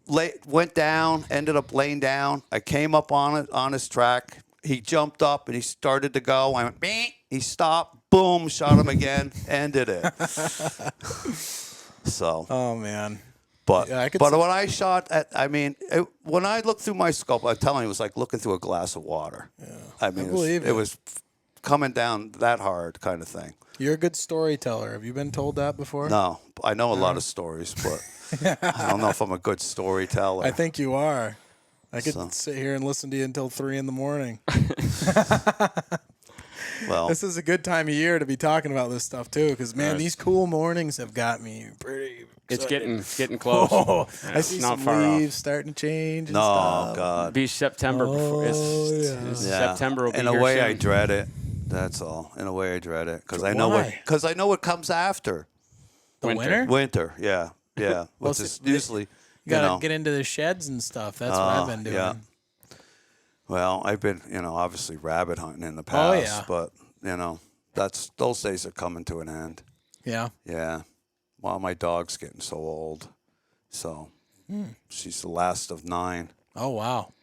Went down, ended up laying down. I came up on his track. He jumped up and he started to go. I went, beep. He stopped. Boom, shot him again. Ended it. So. Oh, man. But yeah, when I shot when I looked through my scope, I'm telling you, it was like looking through a glass of water. Yeah, I mean, it was coming down that hard kind of thing. You're a good storyteller. Have you been told that before? No, I know a lot of stories, but I don't know if I'm a good storyteller. I think you are. I could sit here and listen to you until 3 a.m. Well, this is a good time of year to be talking about this stuff too, because man, these cool mornings have got me pretty. It's getting close. Oh, I see some leaves starting to change. And stuff. God! Be September before. September will be in a way, I dread it. That's all. In a way, I dread it because I know what comes after. The winter. Winter, yeah. Which is usually you gotta get into the sheds and stuff. That's what I've been doing. Yeah. Well, I've been, obviously rabbit hunting in the past, but those days are coming to an end. Yeah. Yeah. Well, my dog's getting so old, so she's the last of 9. Oh wow.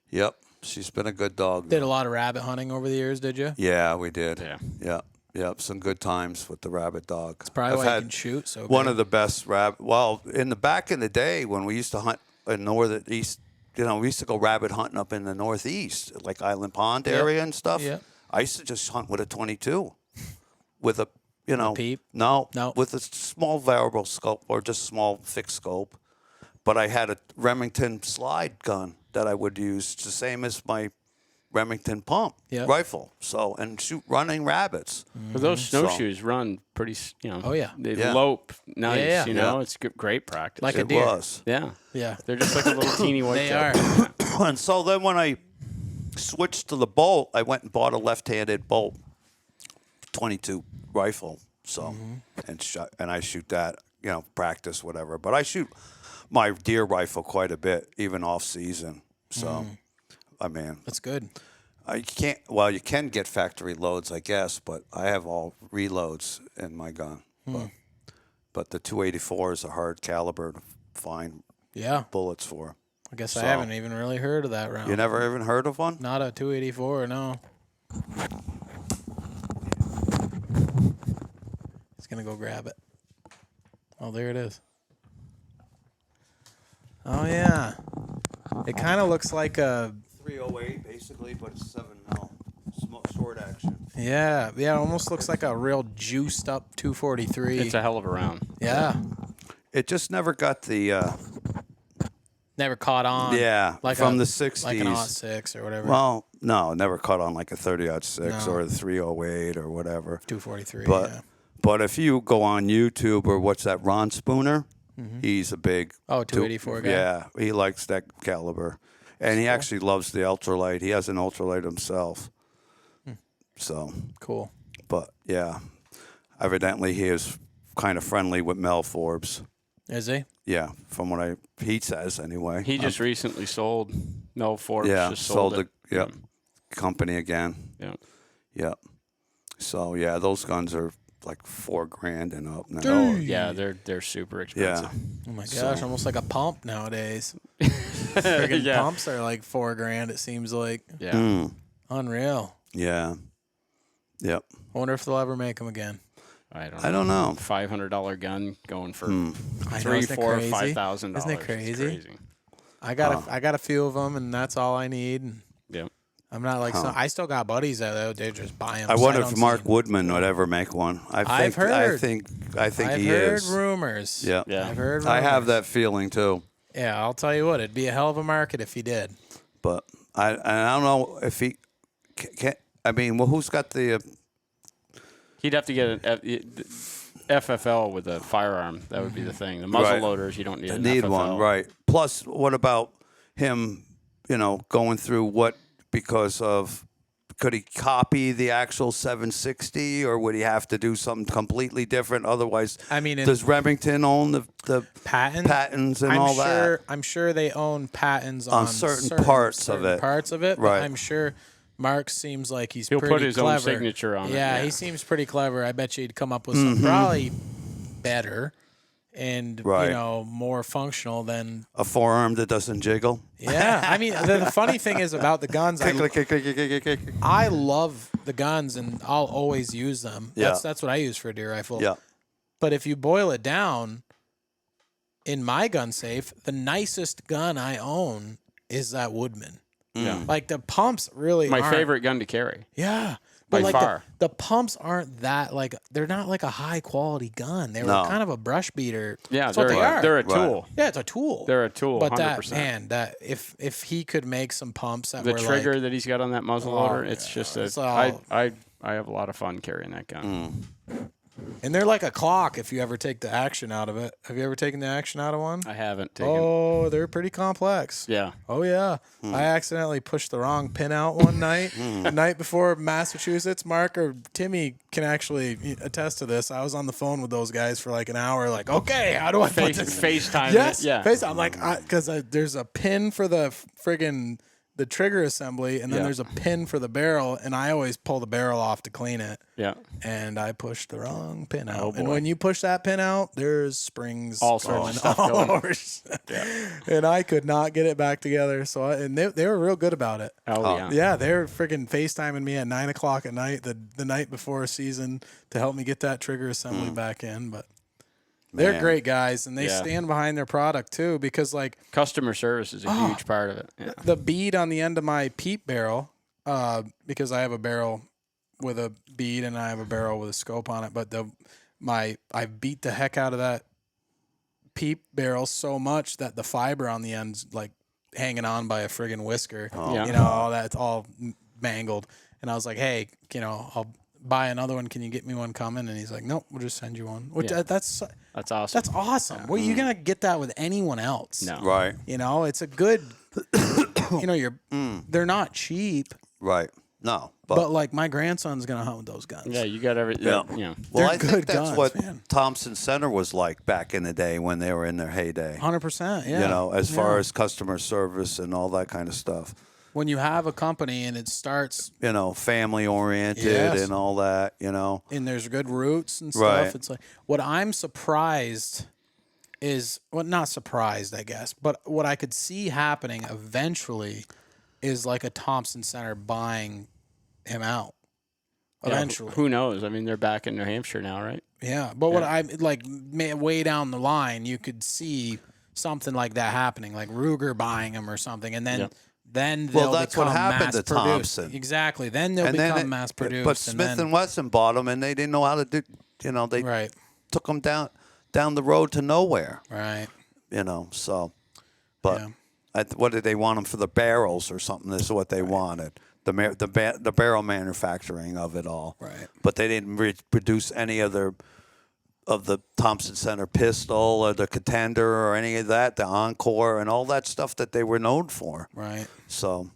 Yep. She's been a good dog. Did a lot of rabbit hunting over the years, did you? Yeah, we did. Yeah. Yep. Some good times with the rabbit dog. It's probably why you can shoot so good. One of the best rabbit. Well, back in the day when we used to hunt in northeast. We used to go rabbit hunting up in the northeast, like Island Pond area and stuff. Yeah. I used to just hunt with a 22, with a peep? No, with a small variable scope or just small fixed scope. But I had a Remington slide gun that I would use, the same as my Remington pump rifle. So and shoot running rabbits. But those snowshoes run pretty. Oh yeah. They lope nice. It's great practice. Like a deer. Was. Yeah. Yeah. They're just like a little teeny white. They are. And so then when I switched to the bolt, I went and bought a left-handed bolt, 22 rifle. So and I shoot that. Practice whatever. But I shoot my deer rifle quite a bit, even off season. So. I mean, that's good. You can't. Well, you can get factory loads, I guess, but I have all reloads in my gun. But the 284 is a hard caliber to find bullets for. I guess I haven't even really heard of that round. You never even heard of one? Not a 284, no. He's gonna go grab it. Oh, there it is. Oh yeah. It kind of looks like a 308 basically, but it's 7 mil, short action. Yeah, it almost looks like a real juiced up 243. It's a hell of a round. Yeah, It just never got the never caught on. from the 60s. like an 06 or whatever. Well, no, never caught on like a 30-06 No. or the 308 or whatever. 243. But yeah. but if you go on YouTube or what's that, Ron Spooner, he's a big 284 guy. Yeah, he likes that caliber, and he actually loves the ultralight. He has an ultralight himself. So Cool. but yeah, evidently he is kind of friendly with Mel Forbes. Is he? Yeah, from what he says anyway. He just recently sold. Mel Forbes just sold it. the company again. Yeah. Yep. So yeah, those guns are like $4,000 and up now. Oh, yeah, they're super expensive. Oh my gosh, almost like a pump nowadays. Friggin' Yeah. pumps are like $4,000. It seems like Yeah. unreal. Yeah. Yep. I wonder if they'll ever make them again. I don't know. $500 gun going for I know, $3,000, isn't it $4,000, crazy? $5,000. Isn't it It's crazy? I got a few of them, and that's all I need. And Yeah. I'm not like I still got buddies that they just buy them. I wonder if Mark Woodman would ever make one. I've heard. I think I've he heard is. rumors. Yeah. Yeah. I've heard. Rumors. I have that feeling too. Yeah, I'll tell you what, it'd be a hell of a market if he did. But I don't know if he can. I mean, well, who's got the? He'd have to get an FFL with a firearm. That would be the thing. The muzzle Right. loaders, you don't need an Need FFL. one, right? Plus, what about him? Going through what because of. Could he copy the actual 760, or would he have to do something completely different? Otherwise, I mean, does Remington own the patents and all that? I'm sure they own patents on certain parts of it. Parts of it, but Right. I'm sure Mark seems like He'll pretty put his clever. own signature on it. Yeah, he seems pretty clever. I bet you he'd come up with something probably better and Right. more functional than. A forearm that doesn't jiggle. Yeah, I mean the funny thing is about the guns. I love the guns and I'll always use them. That's what I use for a deer rifle. Yeah. But if you boil it down, in my gun safe, the nicest gun I own is that Woodman. Yeah. Like the pumps really My aren't- favorite gun to carry. Yeah. By But like far. the pumps aren't that they're not like a high quality gun. They were No. kind of a brush beater. Yeah, That's what they are. they're a tool. Yeah, it's a tool. They're a tool, But 100%. that if he could make some pumps that The were trigger that he's got on that muzzle loader, it's yeah, just it's a, all- I have a lot of fun carrying that gun. and they're like a clock if you ever take the action out of it. Have you ever taken the action out of one? I haven't taken. Oh, they're pretty complex. Yeah. Oh yeah, I accidentally pushed the wrong pin out one night. The night before Massachusetts. Mark or Timmy can actually attest to this. I was on the phone with those guys for like an hour. Like, okay, how do I put this? FaceTime. Yes, It. Yeah. FaceTime. I'm like, because there's a pin for the friggin' the trigger assembly, and then Yeah. there's a pin for the barrel, and I always pull the barrel off to clean it. Yeah. And I pushed the wrong pin out. Oh, And boy. when you push that pin out, there's springs All sorts of going stuff all going. over. And I could not get it back together. So they were real good about it. Oh, yeah. Yeah, they were freaking FaceTiming me at 9 o'clock at night, the night before a season, to help me get that trigger assembly back in. But they're Man. great guys, and they Yeah. stand behind their product too, because like Customer service is a huge part of it. Yeah. the bead on the end of my peep barrel, because I have a barrel with a bead and I have a barrel with a scope on it, but I beat the heck out of that peep barrel so much that the fiber on the end's like hanging on by a friggin' whisker. Yeah. All that's all mangled. And I was like, hey, I'll buy another one. Can you get me one coming? And he's like, nope, we'll just send you one. Which Yeah. that's That's awesome. that's awesome. Well, you're gonna get that with anyone else. No. Right. It's a good. They're not cheap, Right. No. but like my grandson's gonna hunt with those guns. Yeah, you got everything. Yeah. Yeah. Well, They're I think good that's guns, what man. Thompson Center was like back in the day when they were in their heyday. 100%. Yeah. As far Yeah. as customer service and all that kind of stuff. when you have a company and it starts Family oriented Yes. and all that, and there's good roots and stuff, Right. it's like what I'm surprised is, well, not surprised, I guess, but what I could see happening eventually is like a Thompson Center buying him out. Yeah, Eventually. who knows? I mean, they're back in New Hampshire now, right? Yeah, but what I like way down the line, you could see something like that happening, like Ruger buying him or something, and then then they'll that's what become happened to mass-produced. Thompson. Exactly. Then they'll become mass-produced. But Smith and Wesson bought them, and they didn't know how to do. They right. took them down the road to nowhere. Right. So, but what did they want them for, the barrels or something? This is what they wanted. The barrel manufacturing of it all. Right. But they didn't produce any other of the Thompson Center pistol or the Contender or any of that, the Encore and all that stuff that they were known for. Right. So,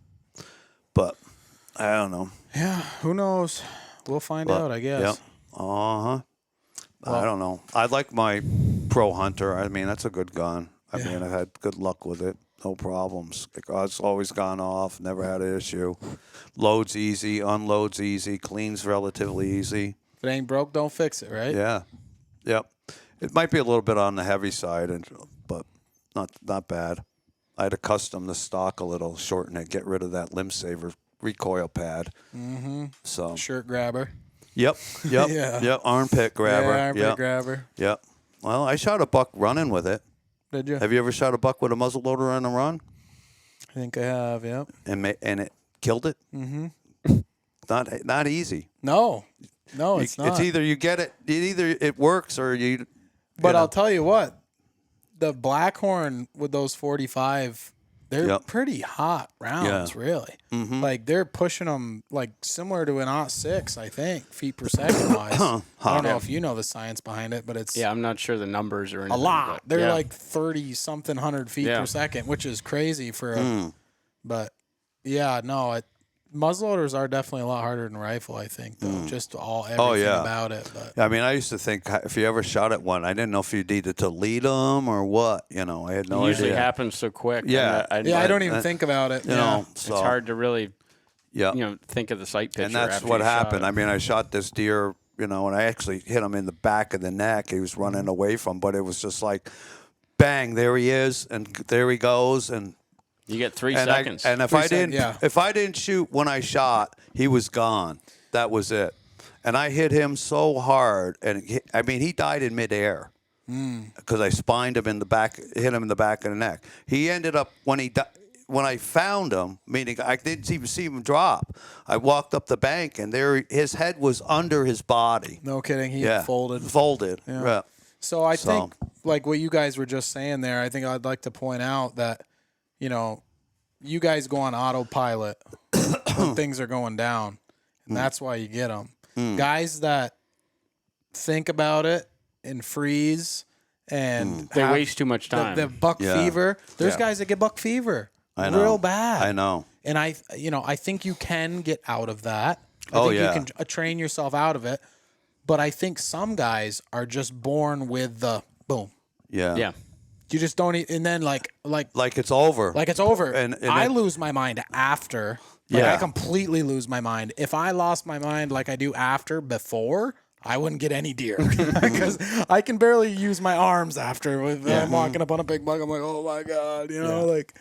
but I don't know. Yeah, who knows? We'll find out, I guess. Yep. I don't know. I like my Pro Hunter. I mean, that's a good gun. I mean, I had good luck with it. No problems. It's always gone off. Never had an issue. Loads easy. Unloads easy. Cleans relatively easy. If it ain't broke, don't fix it, right? Yeah. Yep. It might be a little bit on the heavy side, but not bad. I had to custom the stock a little, shorten it, get rid of that limb saver recoil pad. Mm-hmm. So shirt grabber. Yep. Yeah. Yep. Armpit grabber. Yeah, armpit grabber. Yep. Well, I shot a buck running with it. Did you? Have you ever shot a buck with a muzzleloader on a run? I think I have. Yep. And it killed it. Mm-hmm. Not easy. No, it's not. It's either you get it. Either it works or you. But I'll tell you what, the Blackhorn with those 45, they're pretty hot rounds, really. Mm-hmm. Like they're pushing them like similar to an .6, I think, feet per second wise. I don't know if you know the science behind it, but it's I'm not sure the numbers or anything. a lot. But They're like 30 something hundred feet per second, which is crazy for a. But yeah, no, muzzleloaders are definitely a lot harder than a rifle, I think, though. Just everything about it. But I mean, I used to think if you ever shot at one, I didn't know if you needed to lead them or what. I had no idea. It usually happens so quick. Yeah. I don't even think about it. So it's hard to really, think of the sight picture. And that's after what you happened. shot it. I mean, I shot this deer, and I actually hit him in the back of the neck. He was running away from, but it was just like, bang, there he is, and there he goes, and. You get 3 seconds. And if I didn't shoot when I shot, he was gone. That was it. And I hit him so hard, and he died in midair because I spined him in the back, hit him in the back of the neck. He ended up when I found him, meaning I didn't even see him drop. I walked up the bank, and his head was under his body. No kidding. He folded. Folded. Yeah. So I think, like what you guys were just saying there, I think I'd like to point out that, you guys go on autopilot when things are going down, and that's why you get them. Guys that think about it and freeze and they waste too much time. The buck fever. There's guys that get buck fever real bad. I know. And I think you can get out of that. I think you can train yourself out of it. But I think some guys are just born with the boom. Yeah. Yeah. You just don't and then like it's over. Like it's over. And I lose my mind after. I completely lose my mind. If I lost my mind like I do before, I wouldn't get any deer because I can barely use my arms after. I'm walking up on a big buck. I'm like, oh my god, like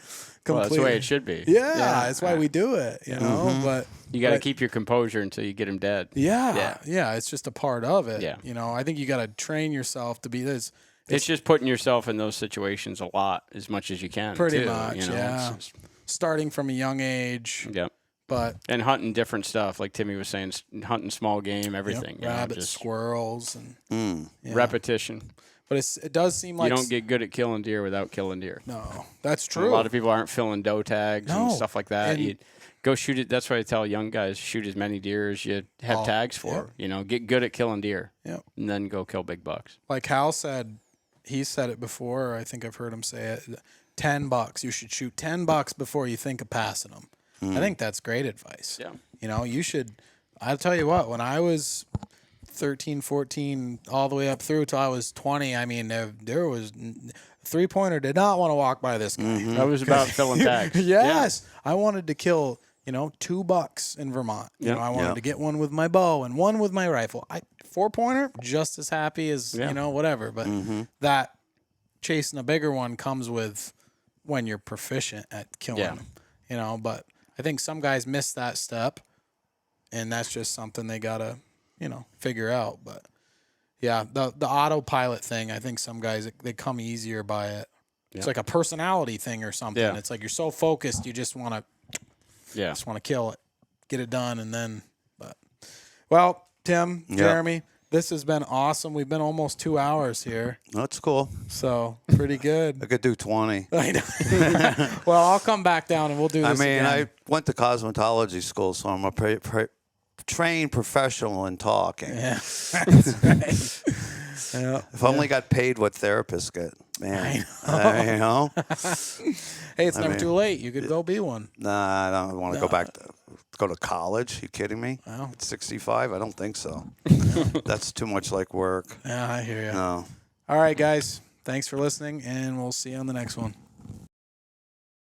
completely. Well, that's the way it should be. Yeah, that's why we do it. But you got to keep your composure until you get him dead. Yeah, it's just a part of it. Yeah. I think you got to train yourself to be this. It's just putting yourself in those situations a lot, as much as you can. Pretty too, much, yeah. Starting from a young age. Yep. And hunting different stuff, like Timmy was saying, hunting small game, everything. Rabbits, squirrels, and repetition. But it does seem like you don't get good at killing deer without killing deer. No, that's true. A lot of people aren't filling doe tags and stuff like that. You go shoot it. That's why I tell young guys, shoot as many deer as you have tags for. Get good at killing deer. Yep. And then go kill big bucks. Like Hal said, he said it before. I think I've heard him say it. $10. You should shoot $10 before you think of passing them. I think that's great advice. Yeah. You should. I'll tell you what. When I was 13, 14, all the way up through till I was 20, I mean, there was 3-pointer did not want to walk by this guy. That was about filling tags. Yes, I wanted to kill 2 bucks in Vermont. I wanted to get one with my bow and one with my rifle. 4-pointer, just as happy as whatever. But that chasing a bigger one comes with when you're proficient at killing them. But I think some guys miss that step, and that's just something they gotta figure out. But yeah, the autopilot thing, I think some guys they come easier by it. It's like a personality thing or something. It's like you're so focused, you just want to Yeah. Just want to kill it, get it done, and then. But, well, Tim, Yep. Jeremy, this has been awesome. We've been almost 2 hours here, That's cool. so pretty good. I could do 20. I know. Well, I'll come back down and we'll do this again. I went to cosmetology school, so I'm a trained professional in talking. Yeah, that's right. Yeah. If I only got paid what therapists get, man. You know? Hey, it's never mean, too late. You could go be one. Nah, I don't want to go to college. You kidding me? Wow. At 65? I don't think so. That's too much like work. Yeah, I hear you. No. All right, guys. Thanks for listening, and we'll see you on the next one.